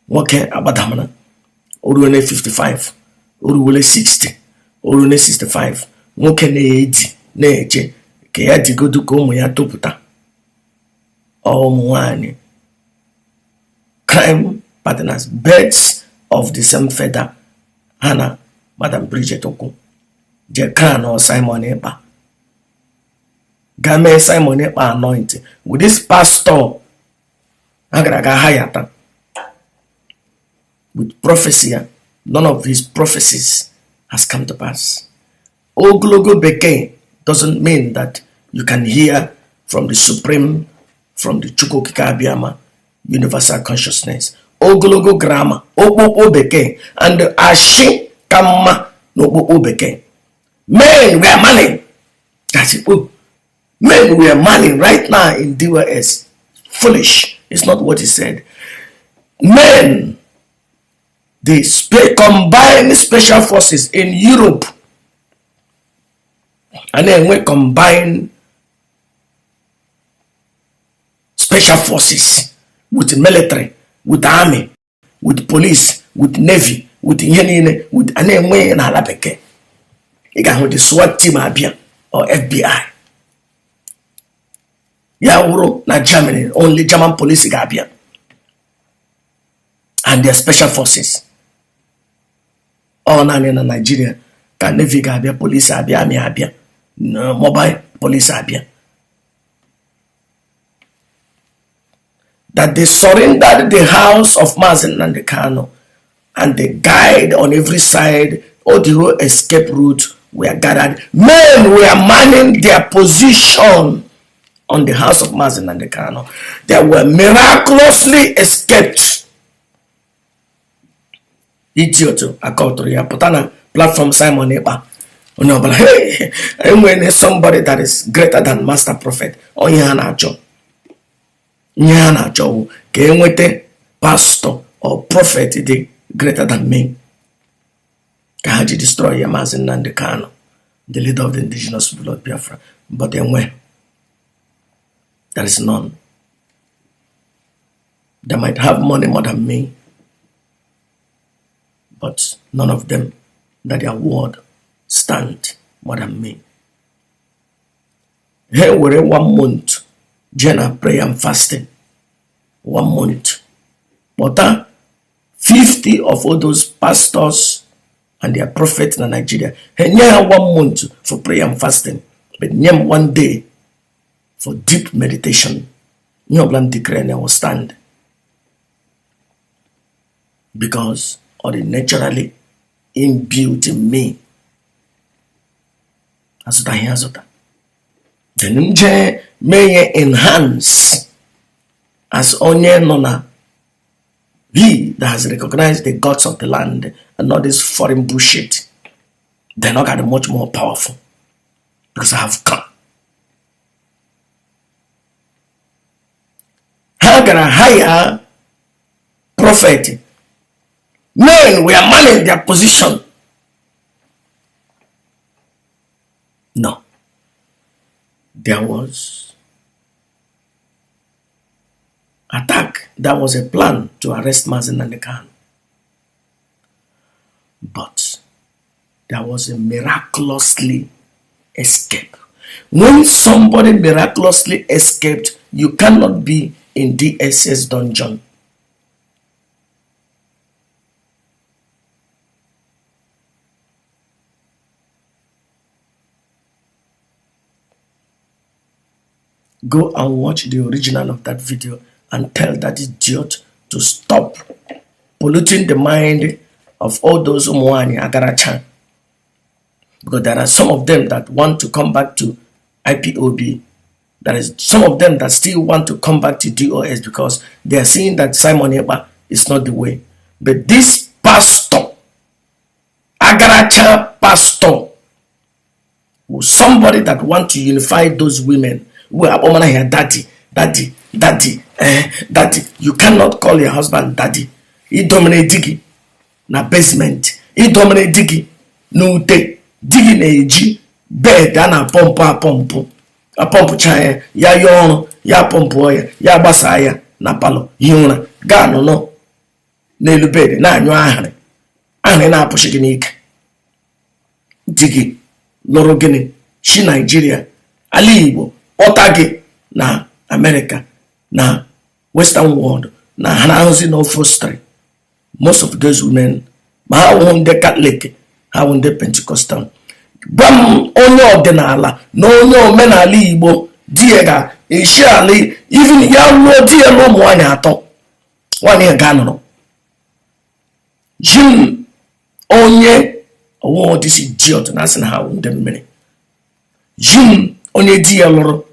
nwoke agbadamana oruole 55 oruole 60 oruole 65 nwoke na-edi na-eche ka ya digodu ka ụmụ ya topụta ụmụ nwanyị crime partners birds of the same feather hana Madam Bridget okwu je crown or Simon Ekpa game Simon Ekpa anointing with this pastor agaraga hayata with prophecy. None of his prophecies has come to pass. Oglogo Beke doesn't mean that you can hear from the supreme, from the Chukokika Abiyama universal consciousness. Oglogo grammar, Obo Beke, and the Ashi Kama no Beke. Men were manning. That's it. Men were manning right now in DOS. Foolish. It's not what he said. Men, they combine special forces in Europe. And then we combine special forces with military, with army, with police, with navy, with yenine, with and then we in Alabeke. You got with the SWAT team Abia or FBI. Yauro na Germany, only German police Abia. And their special forces. All in Nigeria, can navy Abia, police Abia, army Abia, mobile police Abia. That they surrendered the house of Mazi Kanu and the guide on every side, all the whole escape route were gathered. Men were manning their position on the house of Mazi Kanu. They were miraculously escaped. Idiot, according to Putana platform Simon Ekpa. No, but hey, and when somebody that is greater than master prophet, on Yana Joe. Nyana Joe, Kenwete, pastor or prophet, greater than me. Kahaji destroy Mazi Kanu, the leader of the indigenous people of Biafra. But then where? There is none. They might have money more than me, but none of them that their word stand more than me. Here we're 1 month. General prayer and fasting 1 month. But 50 of all those pastors and their prophets in Nigeria, he 1 month for prayer and fasting, but 1 day for deep meditation. No plan decree and I will stand. Because of the naturally imbued in me. As that hears that. Then may enhance as onye nona he that has recognized the gods of the land and not this foreign bullshit. They're not getting much more powerful because I have come. How can I hire prophet? Men we are manning their position. No. There was attack. That was a plan to arrest Mazi Kanu. But there was a miraculously escape. When somebody miraculously escaped you cannot be in DSS dungeon. Go and watch the original of that video and tell that idiot to stop polluting the mind of all those Umuani Agaracha. Because there are some of them that want to come back to IPOB. There is some of them that still want to come back to DOS because they are seeing that Simon Ekpa is not the way. But this pastor, Agaracha pastor, somebody that want to unify those women, daddy, you cannot call your husband daddy. He dominate digi na basement. He dominate digi no te digi na eji bed na pompo chaya ya yono ya pompo ya gbasa ya na palo yuna ga no n'elu bed na anyu ahare na apụshi gị n'ike digi loro gịnị shi Nigeria ala Igbo ọta gị na America na Western world na hanazi no frustration. Most of those women, ma won the Catholic, ha won the Pentecostal. Bam onye ordinala, no omenala Igbo, diega, ishali, even ya lo die lo mo anya ato. Wani ga no. Jim onye owo this idiot na sin ha won the mmiri. Jim onye die loro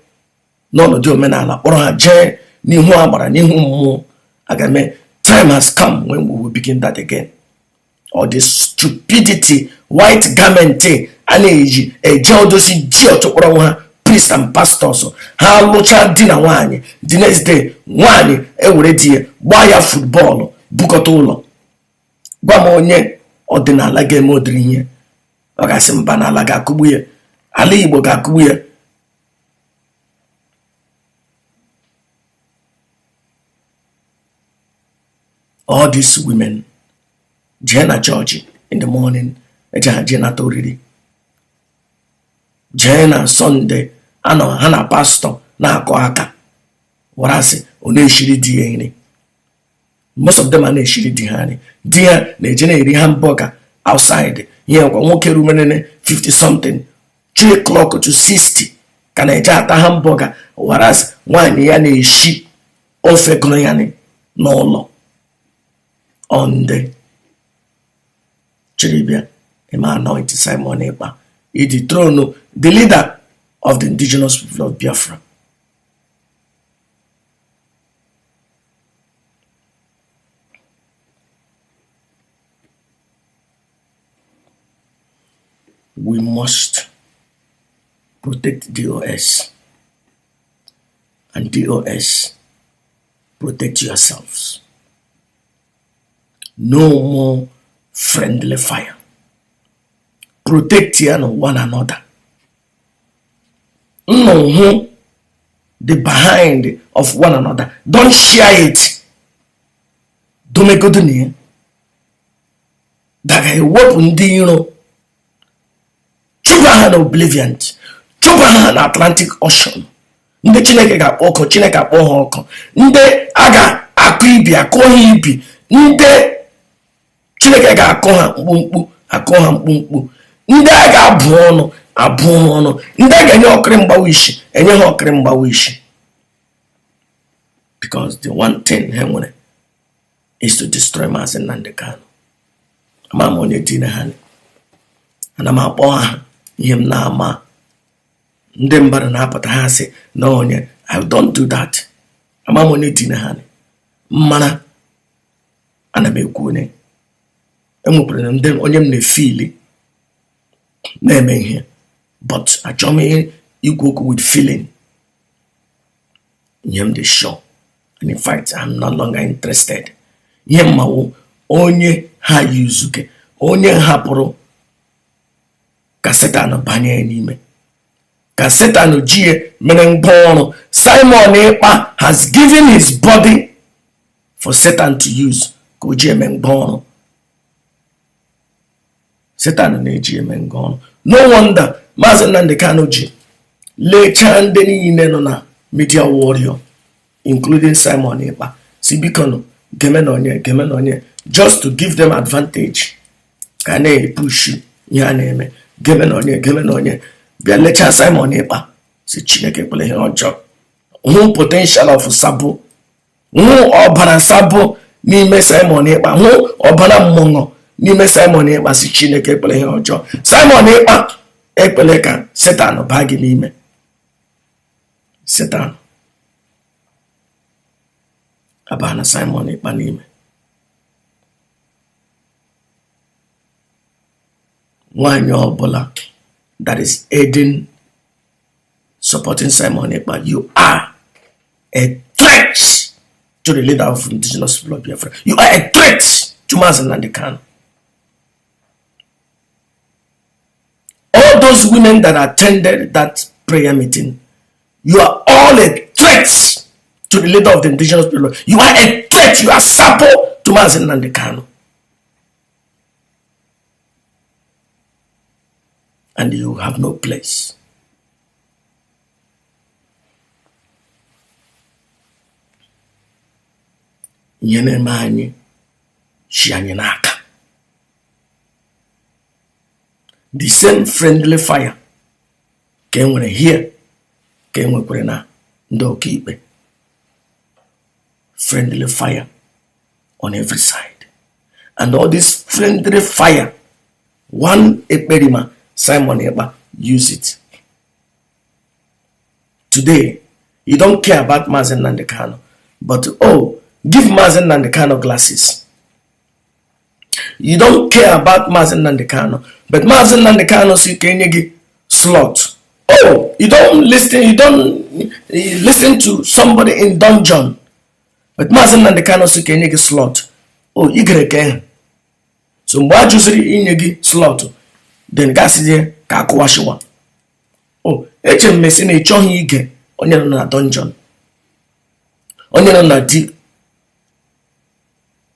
no no di omenala, kpọrọ ha je n'ihu agbara n'ihu mmụọ agame. Time has come when we will begin that again. All this stupidity, white garment, and age, a jealousy, priest and pastors. How lucha dinner wine, the next day, wine, already, wire football, Bukatolo. Guamonye, ordinary like a modern. Ogasimbana laga kubuye, Ali Bogakuye. All these women, Jenna Georgie in the morning, Jenna Toridi, Jenna Sunday, Anna Hana Pastor, na Koaka. What I say, Oneshiri DNA. Most of them are Neshiri Dihani. Dear, they generate hamburger outside. Here, one room 50 something, 3 o'clock to 60. Can I jata hamburger? Whereas one yani she ofe gloyani no law. On the Chiribia, a man anointed Simon Ekpa, he dethroned the leader of the indigenous people of Biafra. We must protect DOS, and DOS protect yourselves. No more friendly fire. Protect one another. No, the behind of one another. Don't share it. Don't make good near. That I work in the Chubahan oblivion. Chubahan Atlantic Ocean. Nde Chineke ga oko, Chineke akpọ oko. Nde aga akụ akọ ibi. Nde Chineke ga-akọ ha mkpumkpu. Ndị a ga-abụ ọnụ. Ndị a ga-enye ọkịrị mgbawa isi, enye ha ọkịrị mgbawa isi. Because the one thing ha nwere is to destroy Mazi Nnamdi Kanu. Ama m onye dị na ha. Ana m akpọ ha ihe m na-ama. Ndị mbara na-apụta ha sị na onye, I don't do that. Ama m onye dị na ha. Mmana ana m ekwu onye. Enwepụrụ ndị onye m na-efili na-eme ihe, but achọrọ m ikwu okwu with feeling. Ihe m dị sure, and in fact I'm no longer interested. Ihe mmawo onye ha yuzuke, onye hapụrụ ka Satan banye n'ime, ka Satan jie mere mgbaọrụ. Simon Ekpa has given his body for Satan to use ka o jie eme mgbaọrụ. Satan na-eji eme ngọnụ. No wonder Mazi Nnamdi Kanu ji lechaa ndị niile nọ na media warrior including Simon Ekpa, Sibikono, Gemenonye, just to give them advantage. Can they push your name? Gemenonye, be a lecture Simon Ekpa, see Chineke play her job. Who potential of Sabo, who Obana Sabo, Nime Simon Ekpa, who Obana Mongo, Nime Simon Ekpa, see Chineke play her job. Simon Ekpa, Ekpeleka, Satan, Bagi Nime. Satan. Abana Simon Ekpa Nime. One your that is aiding, supporting Simon Ekpa, you are a threat to the leader of indigenous people of Biafra. You are a threat to Mazi Kanu. All those women that attended that prayer meeting, you are all a threat to the leader of the indigenous people. You are a threat, you are support to Mazi Kanu. And you have no place. Nnennaya Anya Shianyinaka. The same friendly fire came when here, came when na ndo keep friendly fire on every side. And all this friendly fire, one eperima, Simon Ekpa, use it. Today, you don't care about Mazi Kanu, but give Mazi Kanu glasses. You don't care about Mazi Kanu, but Mazi Kanu see Kenyegi slot. You don't listen to somebody in dungeon, but Mazi Kanu see Kenyegi slot. You get so why you say Kenyegi slot? Then gas is there, Kakuashiwa. HM Messina Chohi Ige, Onion na dungeon. Onion na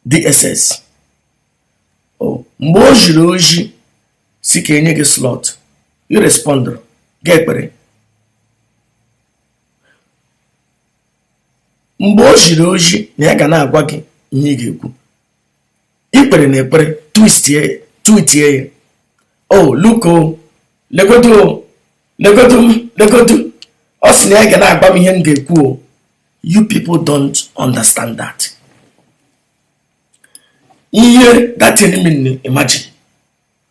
DSS. Mbojiroji, Sike Enyege slot. You respond, get pere. Mbojiroji, Nyagana Agwagi, Nigeku. Ipere nepere, twist ye. Look, legodu. You people don't understand that. Here, that enemy, imagine.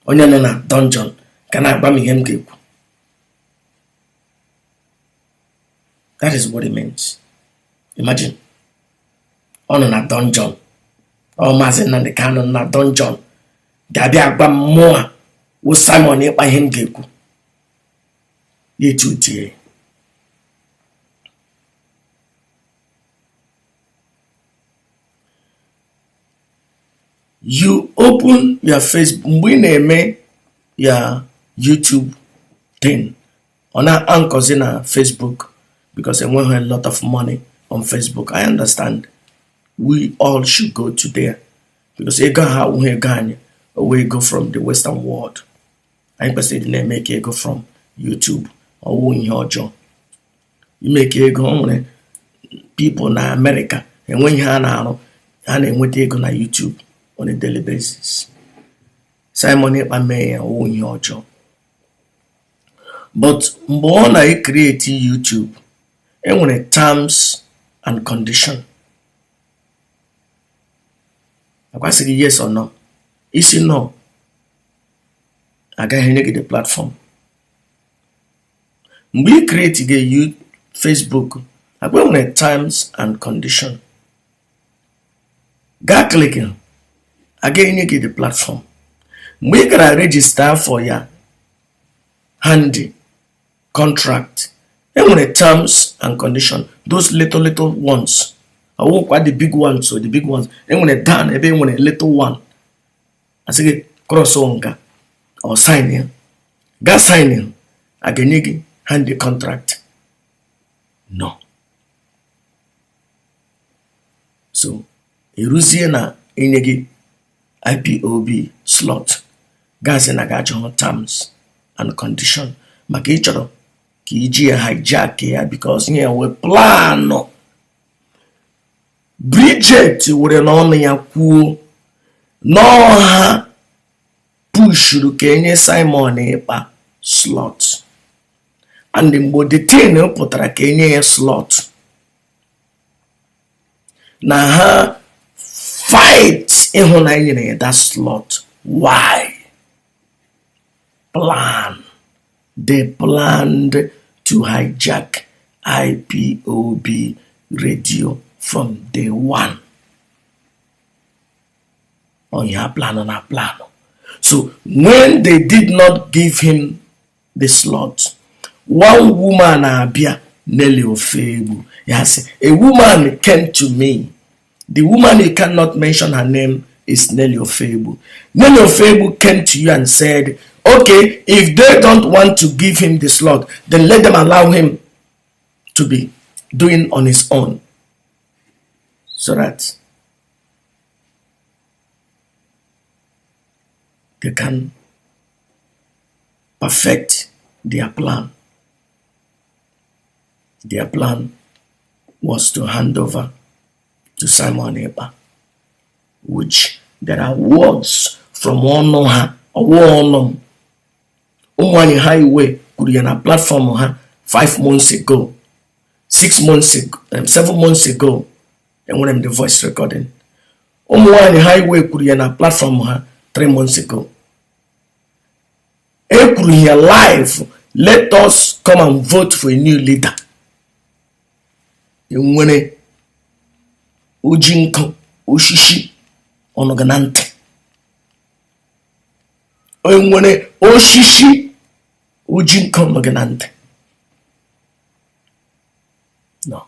Onyana dungeon, can I buy me him? That is what it means. Imagine. On a dungeon. Mazi Kanu na dungeon. Gabi agba more. Wo Simon Ekpa him geku. Ye tutie. You open your Facebook, we name your YouTube thing. On our anchors in our Facebook, because I want a lot of money on Facebook. I understand. We all should go to there. Because we go from the Western world. I personally make it go from YouTube or in your job. You make it go on people in America, and when you have now, and when they go on YouTube on a daily basis. Simon Ekpa may own your job. But when I create YouTube, and when it terms and condition, I can say yes or no. If you know, I can get the platform. We create a Facebook. I go on a terms and condition. Go clicking. Again, you get the platform. We can register for your handy contract. And on a terms and condition, those little ones. I won't quite the big ones or the big ones. And when it's done, I when a little one. I say cross on or sign in. Gas signing. Again, handy contract. No. So, Erusiana Enyegi IPOB slot. Gas and agacho terms and condition. Makichoro. Kiji hijack here because here we plan. Bridget were n'ọnụ ya kwuo n'ọha pushuru ka enye Simon Ekpa slot, and mgbe detain pụtara ka enye ya slot na ha fight ịhụ na enyere ya that slot. Why? They planned to hijack IPOB radio from day one. On your plan. So when they did not give him the slot, one woman abia Nelly Ofebu, yes, a woman came to me. The woman, you cannot mention her name, is Nelly Ofebu. Nelly Ofebu came to you and said, okay, if they don't want to give him the slot, then let them allow him to be doing on his own, so that they can perfect their plan. Their plan was to hand over to Simon Ekpa, which there are words from Onoha or Wonom. Umwani Highway could be on a platform 5 months ago, 6 months ago, 7 months ago, and when I'm the voice recording. Umwani Highway could be on a platform 3 months ago. April here live, let us come and vote for a new leader. When Ujinko Ushishi Onoganante. When Oshishi Ujinko Onoganante. No.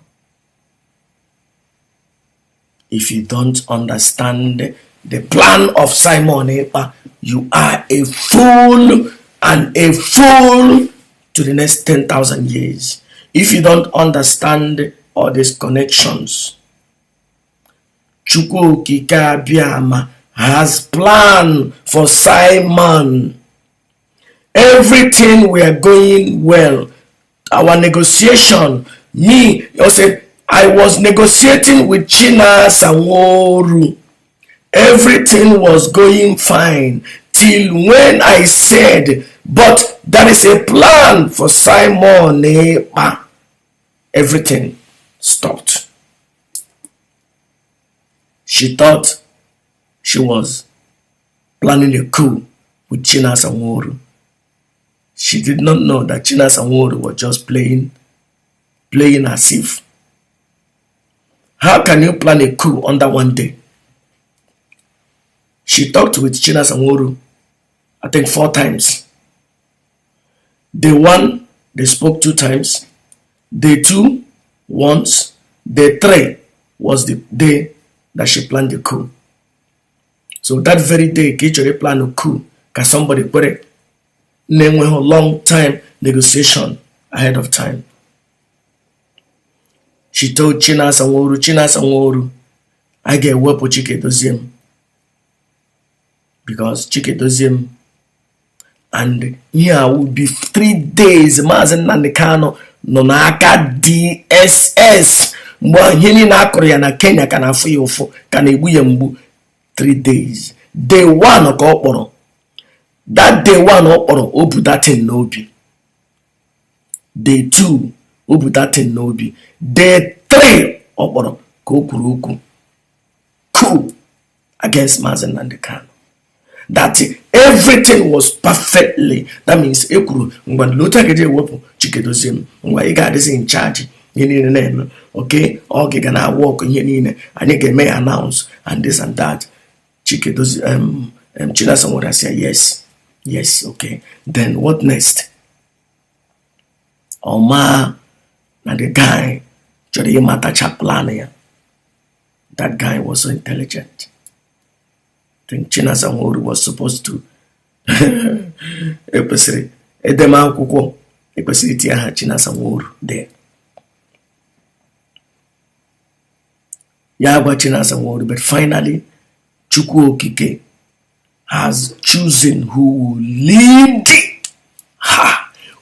If you don't understand the plan of Simon Ekpa, you are a fool, and a fool to the next 10,000 years. If you don't understand all these connections, Chukwu Kika Biama has planned for Simon. Everything we are going well. Our negotiation, I was negotiating with China Sanworu. Everything was going fine till when I said, but there is a plan for Simon Ekpa. Everything stopped. She thought she was planning a coup with China Sanworu. She did not know that China Sanworu was just playing as if. How can you plan a coup under one day? She talked with China Sanworu, I think 4 times. Day 1, they spoke 2 times. Day 2, once. Day 3 was the day that she planned the coup. So that very day, Kichore planned a coup. Can somebody put it? Name a long time negotiation ahead of time. She told China Sanworu, I get work with Chika Edoziem. Because Chika Edoziem, and here will be 3 days. Mazi Kanunta no naka DSS. Mwa hini na Korea na Kenya kana fuyofo kana ibuye mbu 3 days. Day 1 okoporo. That day 1 okporo obu that in nobi. Day 2 obu that in nobi. Day 3 okporo ko coup against Mazi Kanunta. That everything was perfectly. That means ekuru when Luther get wepo Chika Edoziem when you got this in charge. Okay, all gonna walk in here and you can may announce and this and that. Chika Edoziem China Sanworu say yes, okay. Then what next? Oma and the guy Jodi Matacha plan. That guy was so intelligent. I think China Sanworu was supposed to Edema Kuko China Sanworu there. Yaba China Sanworu, but finally Chukwu Okike has chosen who will lead.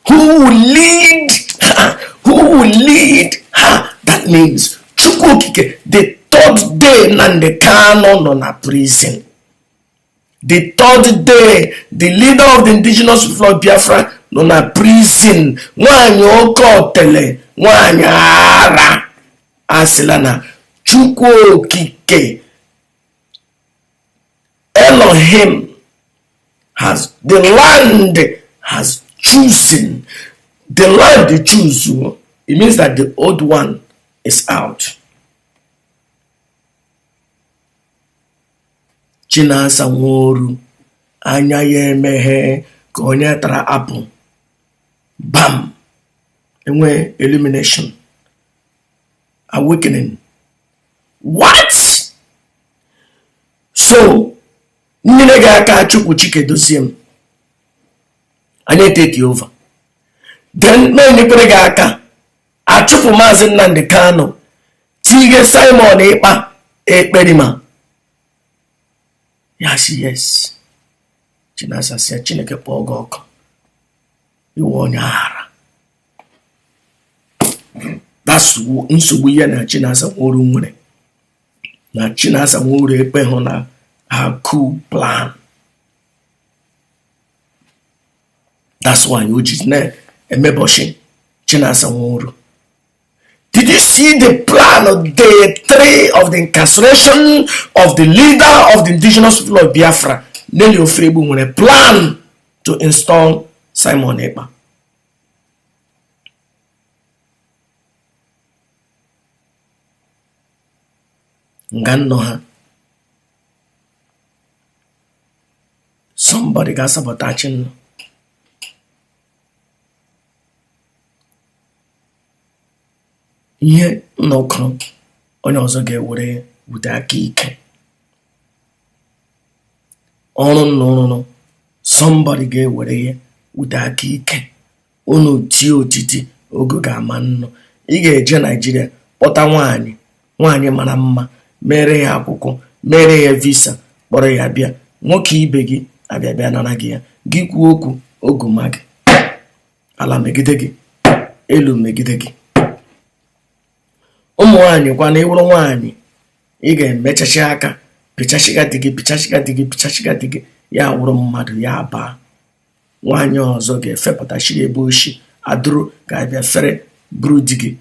Who will lead? That means the third day Nnennaya Kanu no na prison. The third day, the leader of the indigenous people of Biafra no na prison. Nwanyi okotele, nwanyi ara asilana Chukwuokike Elohim has the land has chosen. The land they choose, it means that the old one is out. Chinasa Nworu anya ya emeghe ka onye tara apple. Bam! Enwe elimination. Awakening. What? So, Nnennaya aka Chika Edoziem anya take over. Then no nyekere ga aka achụpụ Mazi Nnennaya Kanu tige Simon Ekpa ekperima. Yes. Chinasa si Chineke kpọọ gị ọkụ. Iwe onye ara. That's nsogbu ya na Chinasa Nworu nwere. Na Chinasa Nworu ekpe hụ na her coup plan. That's why o ji na emeboshi Chinasa Nworu. Did you see the plan of day 3 of the incarceration of the leader of the indigenous people of Biafra? Nelly Ofrebu with a plan to install Simon Ekpa. Nganoha. Somebody got sabotaging. Ihe nnọkọ onye ọzọ ga-ewere wute aka ike. Ọrụ nnọrọ somebody ga-ewere ihe wute aka ike. Unu tie otiti ogo ga-ama nnọ. Ị ga-eje Nigeria kpọta nwaanyị mara mma, mere ya akwụkwọ, mere ya visa, kpọrọ ya bịa. Nwoke ibe gị abịa nara gị ya. Gị kwuo okwu oguma gị. Ala megide gị, elu megide gị. Ụmụ nwaanyị kwa na ịwụrụ nwaanyị ị ga-emechachi aka pichashiga dị gị ya wụrụ mmadụ ya baa. Nwaanyị ọzọ ga-efepụtachiri ebe oshi adụrụ ga-abịa fere buru di gị.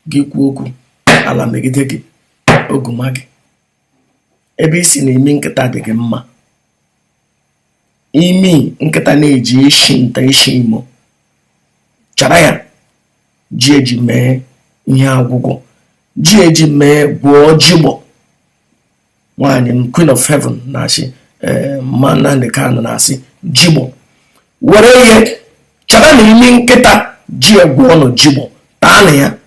Gị kwuo okwu ala megide gị oguma gị. Ebe isi na imi nkịta dị gị mma. Imi nkịta na-eji ishi imo chara ya ji eji mee ihe agwụgwọ. Ji eji mee gwụọ jigbo. Nwaanyị Queen of Heaven na-asị Nnennaya Kanu na-asị jigbo. Were ihe chara na imi nkịta ji egwuọ nọ jigbo taa na ya.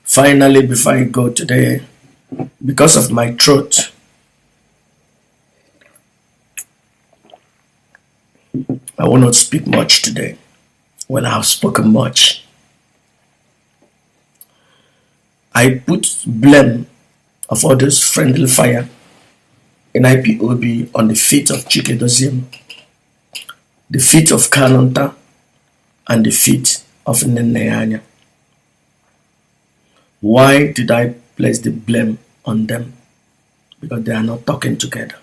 Finally, before I go today, because of my throat, I will not speak much today. Well, I have spoken much. I put blame of all this friendly fire in IPOB on the feet of Chika Edoziem, the feet of Kanunta, and the feet of Nnennaya Anya. Why did I place the blame on them? Because they are not talking together.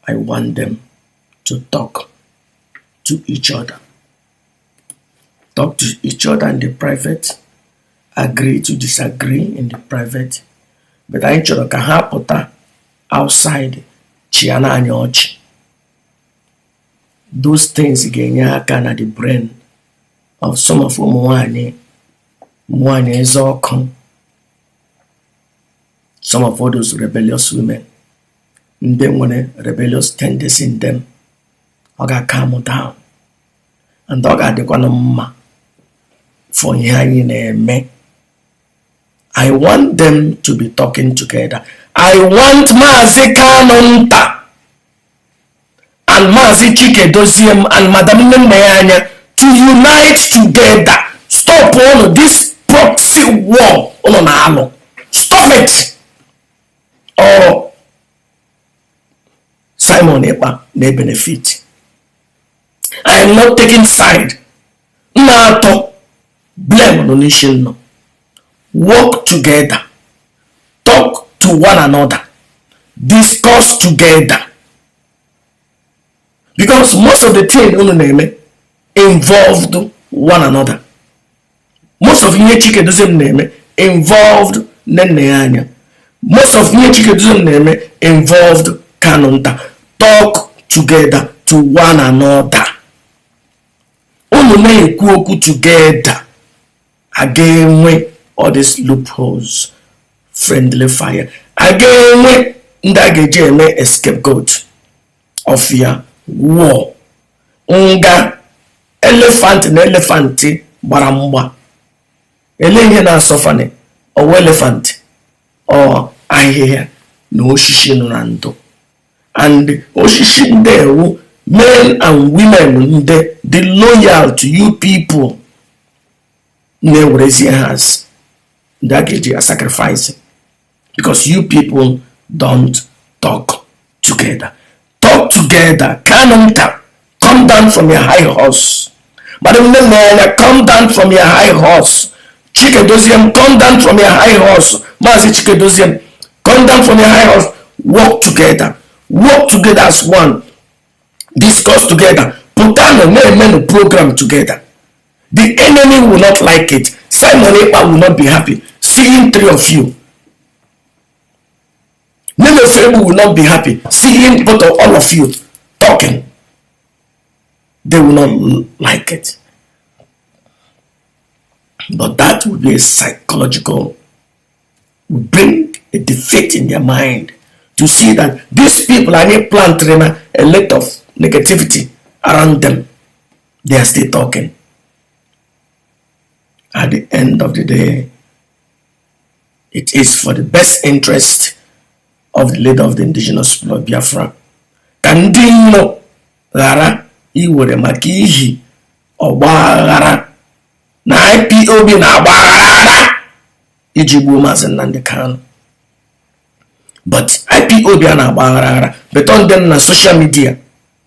I want them to talk to each other. Talk to each other in the private. Agree to disagree in the private. But I chọrọ ka ha pụta outside chiana anya ọchị. Those things ga-enye aka na the brain of some of ụmụ nwaanyị eze ọkụ. Some of all those rebellious women. Ndị nwere rebellious tendency in them. Ọ ga-calm down. And ọ ga-adịkwanụ mma for ihe anyị na-eme. I want them to be talking together. I want Mazi Kanunta and Mazi Chika Edoziem and Madam Nnennaya Anya to unite together. Stop all of this proxy war. Stop it. Or Simon Simon Ekpa may benefit. I am not taking side. No, blame on the nation. No. Work together. Talk to one another. Discuss together. Because most of the things involved one another. Most of Chika Edoziem involved Nnennaya Anya. Most of Chika Edoziem involved Kanunta. Talk together to one another. Cook together. Again, with all these loopholes, friendly fire. Again, with a scapegoat of your war. Nga elephant na elephant baramba. Elenye na sofane or elephant or ahịhịa na oshishi nando. And oshishi ndewu, men and women the loyal to you people ne has that are sacrificing because you people don't talk together. Talk together. Kanunta, come down from your high horse. Madam Nnennaya, come down from your high horse. Chika Edoziem, come down from your high horse. Mazi Chika Edoziem, come down from your high horse. Work together. Work together as one. Discuss together. Put down a program together. The enemy will not like it. Simon Ekpa will not be happy seeing three of you. Nnennaya will not be happy seeing both of all of you talking. They will not like it. But that will be a psychological, will bring a defeat in their mind to see that these people are not planting a lot of negativity around them. They are still talking. At the end of the day, it is for the best interest of the leader of the indigenous people of Biafra. Kandino Lara iwere maka ihi ọgbaghara na IPOB na agbaghara iji gbuo Mazi Nnamdi Kanu. But IPOB na agbaghara but on them na social media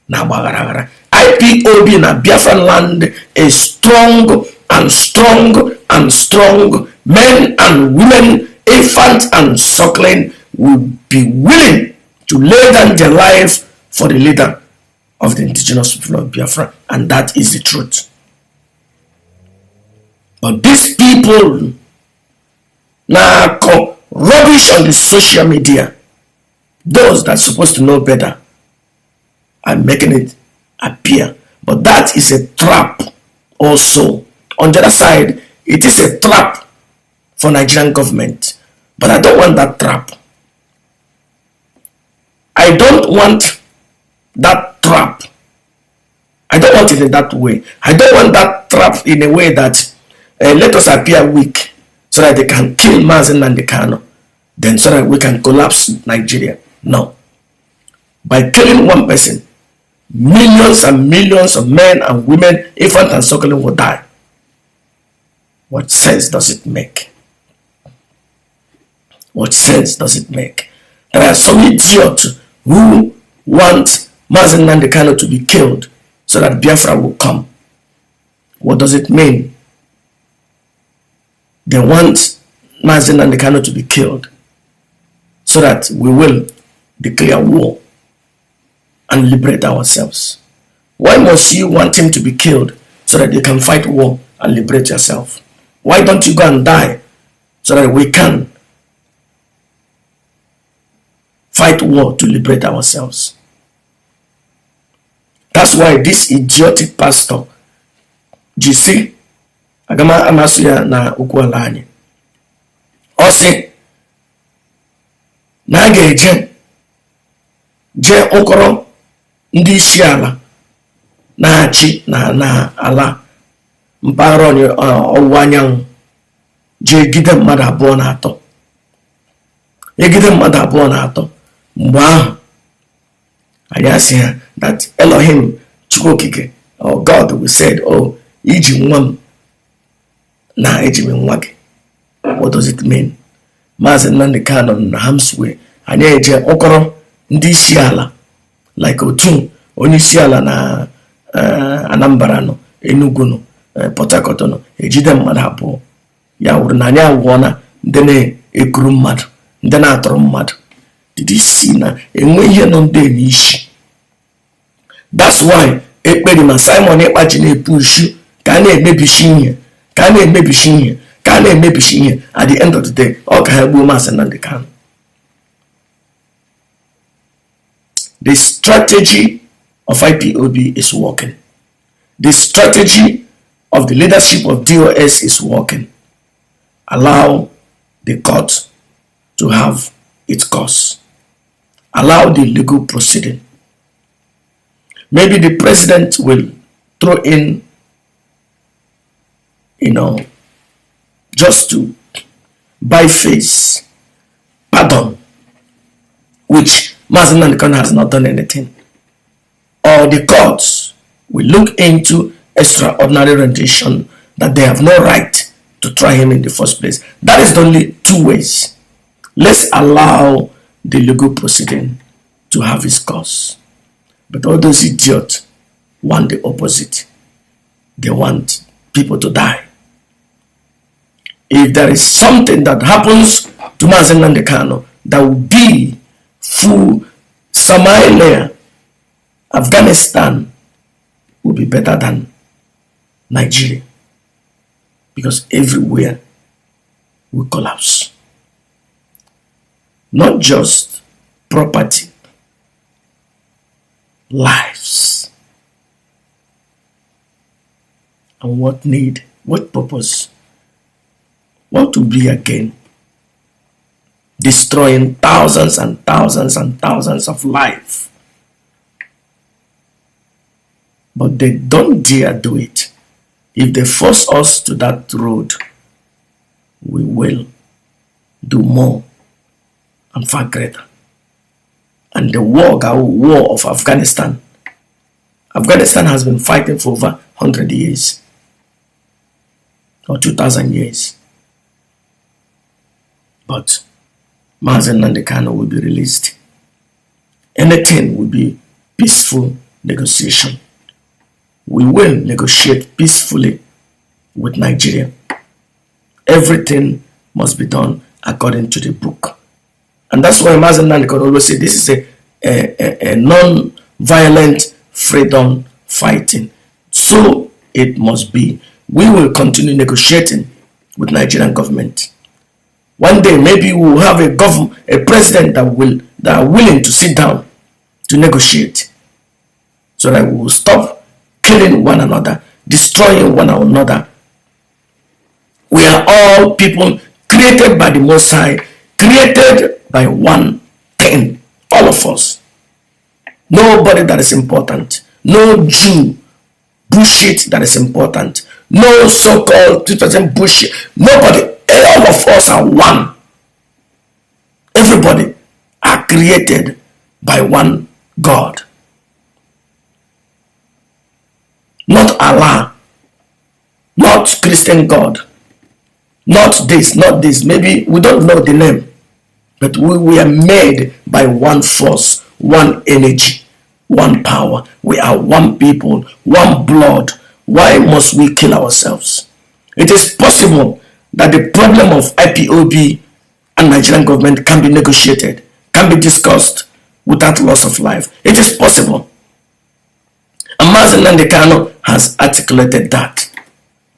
na agbaghara. IPOB na Biafran land is strong and strong and strong. Men and women, infant and suckling will be willing to lay down their life for the leader of the indigenous people of Biafra, and that is the truth. But these people now rubbish on the social media. Those that are supposed to know better are making it appear. But that is a trap also. On the other side, it is a trap for Nigerian government. But I don't want that trap. I don't want that trap. I don't want it in that way. I don't want that trap in a way that let us appear weak so that they can kill Mazi Nnamdi Kanu, then so that we can collapse Nigeria. No. By killing one person, millions and millions of men and women, infant and suckling will die. What sense does it make? What sense does it make? There are some idiots who want Mazi Nnamdi Kanu to be killed so that Biafra will come. What does it mean? They want Mazi Nnamdi Kanu to be killed so that we will declare war and liberate ourselves. Why must you want him to be killed so that you can fight war and liberate yourself? Why don't you go and die so that we can fight war to liberate ourselves? That's why this idiotic pastor, GC, agama amasuya na ukwala anyị. Ose na ga-eje okoro ndị isi ala na-achị na ala mpaghara ọwụwa anyanwụ je gide mmadụ abụọ na atọ. Egide mmadụ abụọ na atọ mgbe ahụ anyị asị ha that Elohim Chukwu Okike or God we said, oh, iji nwa m na eji m nwa gị. What does it mean? Mazi Nnamdi Kanu na Hamswe anyị eje okoro ndị isi ala like otu onisiala na Anambra no, Enugu no, Port Harcourt no, ejide mmadụ abụọ. Ya wụrụ na anyị agwọna ndị na-ekuru mmadụ, ndị na-atọrọ mmadụ. Did you see na enwe ihe nọ ndị n'ishi? That's why ekpere ma Simon Ekpa ji na-epushu ka a na-emebishi ihe, ka a na-emebishi ihe, ka a na-emebishi ihe. At the end of the day, ọ ka ha gbuo Mazi Nnamdi Kanu. The strategy of IPOB is working. The strategy of the leadership of DOS is working. Allow the court to have its course. Allow the legal proceeding. Maybe the president will throw in, just to buy face, pardon, which Mazi Nnamdi Kanu has not done anything. Or the courts will look into extraordinary rendition that they have no right to try him in the first place. That is the only two ways. Let's allow the legal proceeding to have its course. But all those idiots want the opposite. They want people to die. If there is something that happens to Mazi Nnamdi Kanu that will be full Somalia, Afghanistan will be better than Nigeria, because everywhere will collapse. Not just property, lives. And what need, what purpose? What to be again? Destroying thousands and thousands and thousands of lives. But they don't dare do it. If they force us to that road, we will do more and far greater. And the war of Afghanistan. Afghanistan has been fighting for over 100 years or 2,000 years. But Mazi Nnamdi Kanu will be released. Anything will be peaceful negotiation. We will negotiate peacefully with Nigeria. Everything must be done according to the book. And that's why Mazi Nnamdi Kanu always say this is a non-violent freedom fighting. So it must be. We will continue negotiating with Nigerian government. One day maybe we will have a president that are willing to sit down to negotiate, so that we will stop killing one another, destroying one another. We are all people created by the Most High, created by one thing, all of us. Nobody that is important. No Jew bullshit that is important. No so-called 2000 bullshit. Nobody. All of us are one. Everybody are created by one God. Not Allah. Not Christian God. Not this, not this. Maybe we don't know the name. But we are made by one force, one energy, one power. We are one people, one blood. Why must we kill ourselves? It is possible that the problem of IPOB and Nigerian government can be negotiated, can be discussed without loss of life. It is possible. And Mazi Nnamdi Kanu has articulated that.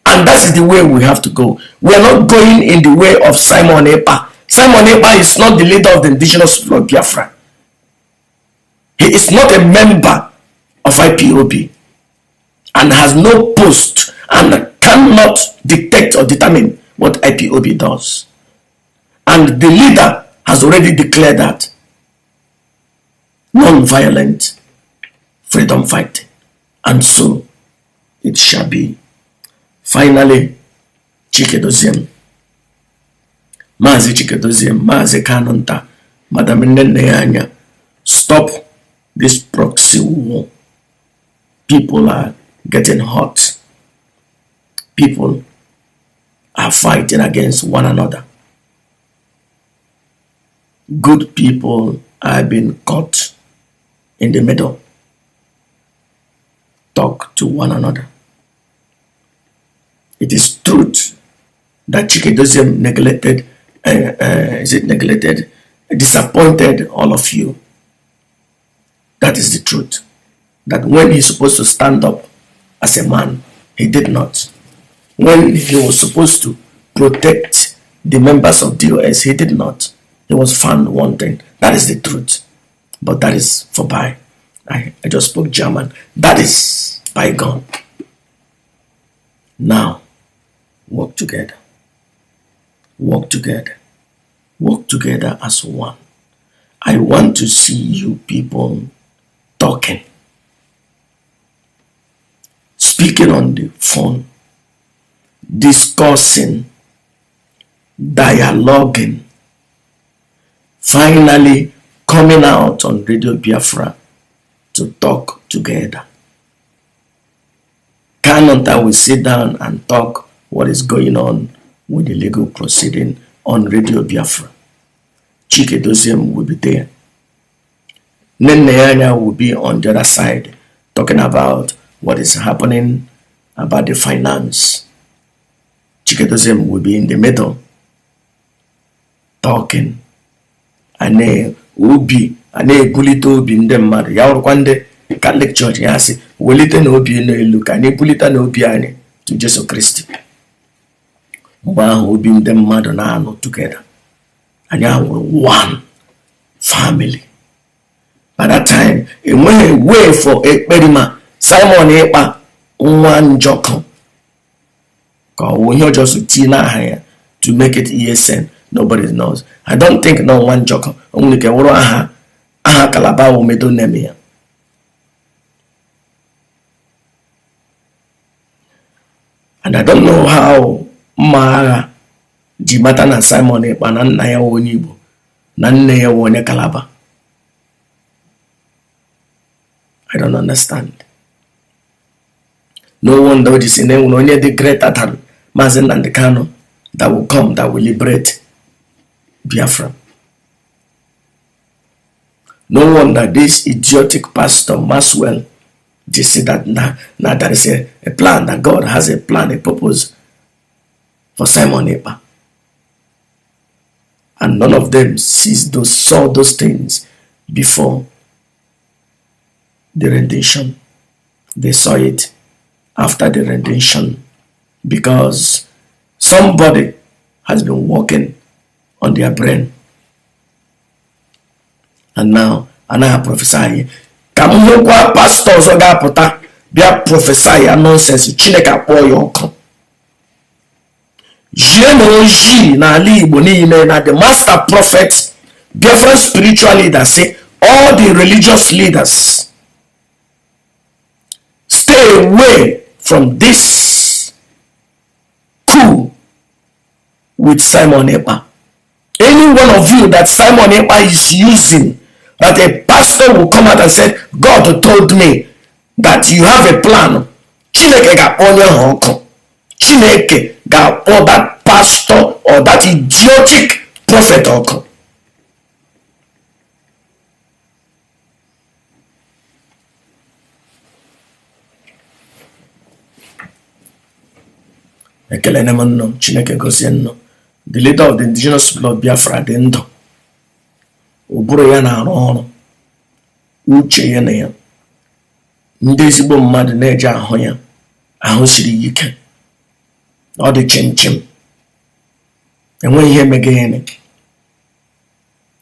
And that is the way we have to go. We are not going in the way of Simon Ekpa. Simon Ekpa is not the leader of the indigenous people of Biafra. He is not a member of IPOB and has no post and cannot dictate or determine what IPOB does. And the leader has already declared that non-violent freedom fighting. And so it shall be. Finally, Chika Edoziem Mazi Chika Edoziem Mazi Kanunta, Madam Nnennaya Anya, stop this proxy war. People are getting hot. People are fighting against one another. Good people are being caught in the middle. Talk to one another. It is truth that Chika Edoziem disappointed all of you. That is the truth. That when he's supposed to stand up as a man, he did not. When he was supposed to protect the members of DOS, he did not. He was found wanting. That is the truth. But that is for by. I just spoke German. That is bygone. Now, work together. Work together. Work together as one. I want to see you people talking, speaking on the phone, discussing, dialoguing, finally coming out on Radio Biafra to talk together. Kanunta will sit down and talk what is going on with the legal proceeding on Radio Biafra. Chika Edoziem will be there. Nnennaya Anya will be on the other side talking about what is happening about the finance. Chika Edoziem will be in the middle talking. Ane obi bulite obi ndị mmadụ ya ọrụkwa ndị Catholic Church ya sị welite na obi n'elu ka anyị bulite na obi anyị to Jesus Christ. Mgbe ahụ obi ndị mmadụ na-anọ together. Anyị awụrụ one family. By that time, it went away for a bedima Simon Ekpa one joko. When you just tina higher to make it ESN, nobody knows. I don't think no one joko. Only can aha kalaba o medo nemia. And I don't know how Mara Jimata na Simon Ekpa na Nnennaya Anya na Nnennaya Anya kalaba. I don't understand. No wonder this is only the greater than Mazi Kanunta Kanu that will come, that will liberate Biafra. No wonder this idiotic pastor Maswell just said that now there is a plan, that God has a plan, a purpose for Simon Ekpa. And none of them saw those things before the rendition. They saw it after the rendition because somebody has been working on their brain. And now I prophesy. Come on, pastors or gapota, be a prophesy nonsense. Chineka po yoko. Jenoji na ali boni na the master prophet, different spiritual leaders say all the religious leaders. Stay away from this coup with Simon Ekpa. Any one of you that Simon Ekpa is using, that a pastor will come out and say, God told me that you have a plan. Chineke ga onye honko. Chineke ga or that pastor or that idiotic prophet honko. Chineke gozie the leader of the indigenous people of Biafra dị ndụ. Ụbụrụ ya na-arụ ọrụ, uche ya na ya. Ndị ezigbo mmadụ na-eje ahụ ya, ahụ siri ike. Ọ dị chim. Enweghị ihe meghere.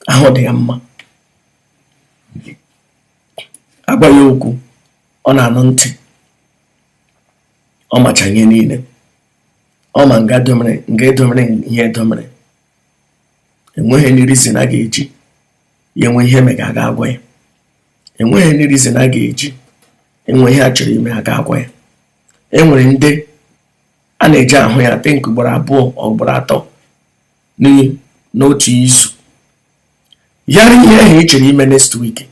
Ahụ dị ya mma. Agwa ya okwu, ọ na-anụ ntị. Ọ macha ihe niile. Ọma nga domere ihe domere. Enweghị any reason a ga-eji ya enwe ihe mega aga agwa ya. Enweghị any reason a ga-eji enwe ihe a chọrọ ime aga agwa ya. Enwere ndị a na-eji ahụ ya think ugboro abụọ ọ ugboro atọ n'otu izu. Yari ihe ahụ ị chọrọ ime next week,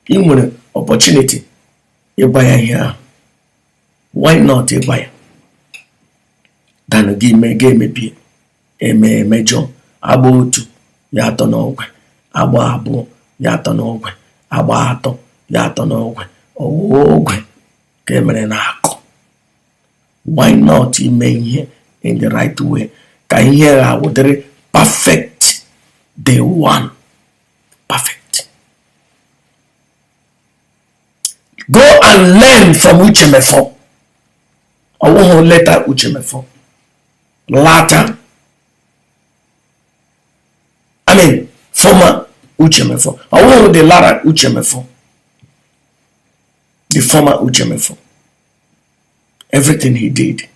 ị nwere opportunity ịgwa ya ihe ahụ. Why not ịgwa ya? Dan gị ga-emebi emejọ agba otu ya atọ n'ogwe, agba abụọ ya atọ n'ogwe, agba atọ ya atọ n'ogwe ogwe ka emere na-akọ. Why not ime ihe in the right way ka ihe ha wụdịrị perfect day one? Perfect. Go and learn from Uchemefo. I won't later Uchemefo. Later. I mean, former Uchemefo. I won't the latter Uchemefo. The former Uchemefo. Everything he did,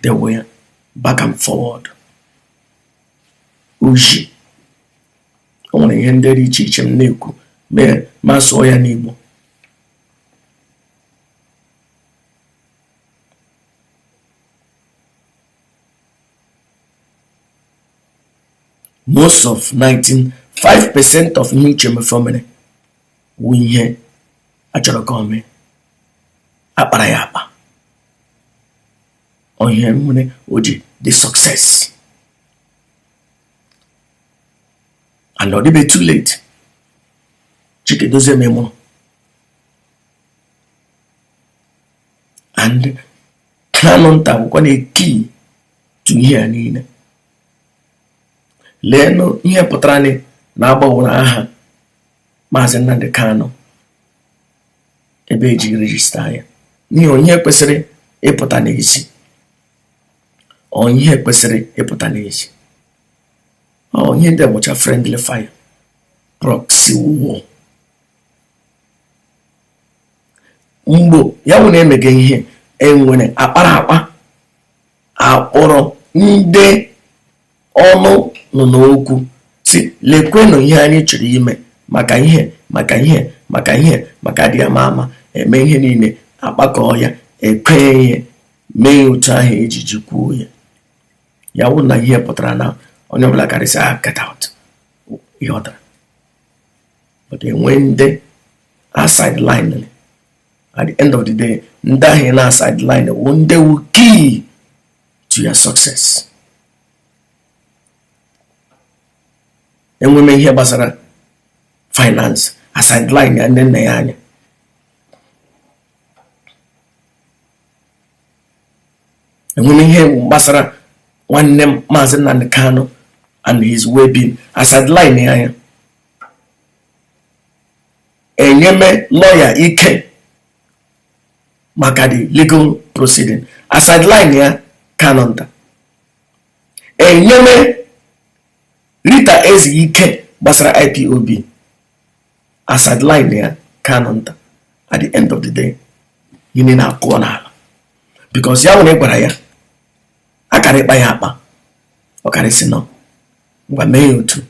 they were back and forward. Uji. Only Henderi Chichem Neku. Me Masoya Nibo. Most of 5% of new family we here actually come aparayapa on here oji the success and not be too late. Chika Edoziem Mazi and Kanunta was a key to here niile. Leno ihe pụtara na agbawara aha Mazi Nnennaya Kanu ebe eji register ya n'ihi onye kwesịrị ịpụta n'ezi. Onye kwesịrị ịpụta n'ezi. Onye ndị bụcha friendly fire, proxy war. Mgbo ya wụ na-emege ihe enwere akpara akpọrọ ndị ọnụ nọ n'okwu si lekwenụ ihe anyị chọrọ ime maka dị ama eme ihe niile akpakọ ya ekwe ihe mee otu ahụ ejiji kwuo ya. Ya wụ na ihe pụtara na onye ọbụla karịsịa get out ihe ọdara. But enwe ndị a sideline at the end of the day ndị ahụ na sideline wụ ndị wụ key to your success. Enweme ihe gbasara finance a sideline ya Nnennaya Anya. Enweme ihe gbasara nwanne Mazi Nnennaya Kanu and his well-being a sideline ya. Enyeme lawyer ike maka the legal proceeding a sideline ya Kanunta. Enyeme Rita ezi ike gbasara IPOB a sideline ya Kanunta. At the end of the day yini na akụọ n'ala because ya nwere gwara ya akara ịkpa ya akpa ọ karịsị nọ ngwa mee ya otu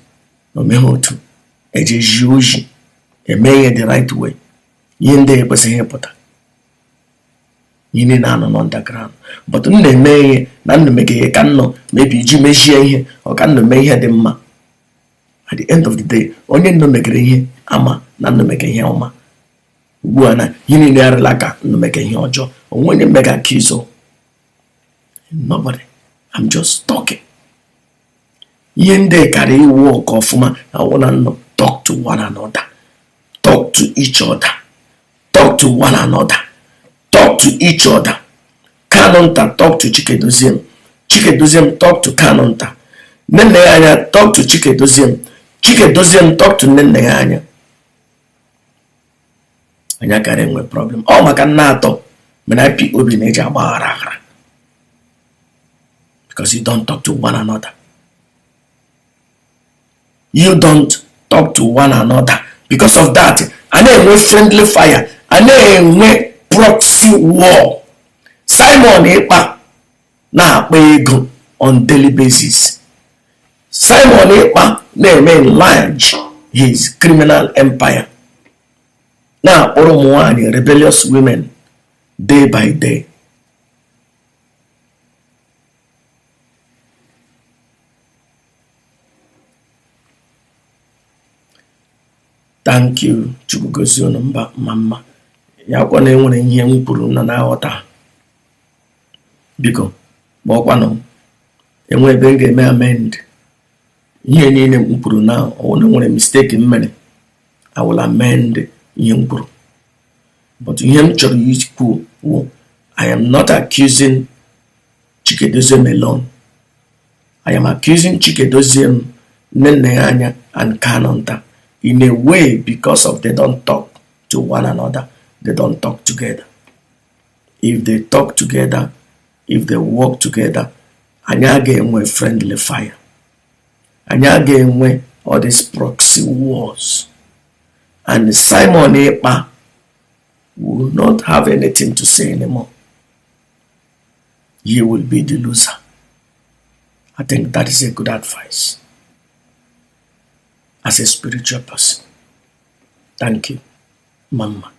na omeghe otu eji eji oji eme ihe the right way. Ihe ndị ekwesịghị ịpụta yini na anọ n'underground but m na-eme ihe na nnumege ihe ka nnọ maybe iji mejie ihe ọ ka nnome ihe dị mma. At the end of the day onye nnumegere ihe ama na nnumege ihe ọma. Ugbu a na yini na-arịla ka nnumege ihe ọjọọ onwenye mega kizo. Nobody. I'm just talking. Ihe ndị karị iwu ọka ọfụma na wụna nnọ talk to one another. Talk to each other. Talk to one another. Talk to each other. Kanunta talk to Chika Edoziem. Chika Edoziem talk to Kanunta. Nnennaya Anya talk to Chika Edoziem. Chika Edoziem talk to Nnennaya Anya. Anya karị enwe problem. Ọ maka nna atọ mena IPOB na-eji agbaghara aghara. Because you don't talk to one another. You don't talk to one another. Because of that, I know friendly fire. I know proxy war. Simon Ekpa na ego on daily basis. Simon Ekpa na enlarge his criminal empire. Now, Oromwani, rebellious women, day by day. Thank you, Chika Edoziem Mama. Ya kwa na enwere ihe m kwuru na na-aghọta. Biko, ma ọkwanụ enwe ebe m ga-eme amend. Ihe niile m kwuru na ọ nwere mistake m mere. I will amend ihe m kwuru. But ihe m chọrọ ikwu, I am not accusing Chika Edoziem alone. I am accusing Chika Edoziem, Nnennaya Anya, and Kanunta in a way because of they don't talk to one another. They don't talk together. If they talk together, if they work together, Anya ga-enwe friendly fire. Anya ga-enwe all these proxy wars. And Simon Ekpa will not have anything to say anymore. He will be the loser. I think that is a good advice as a spiritual person. Thank you, Mama.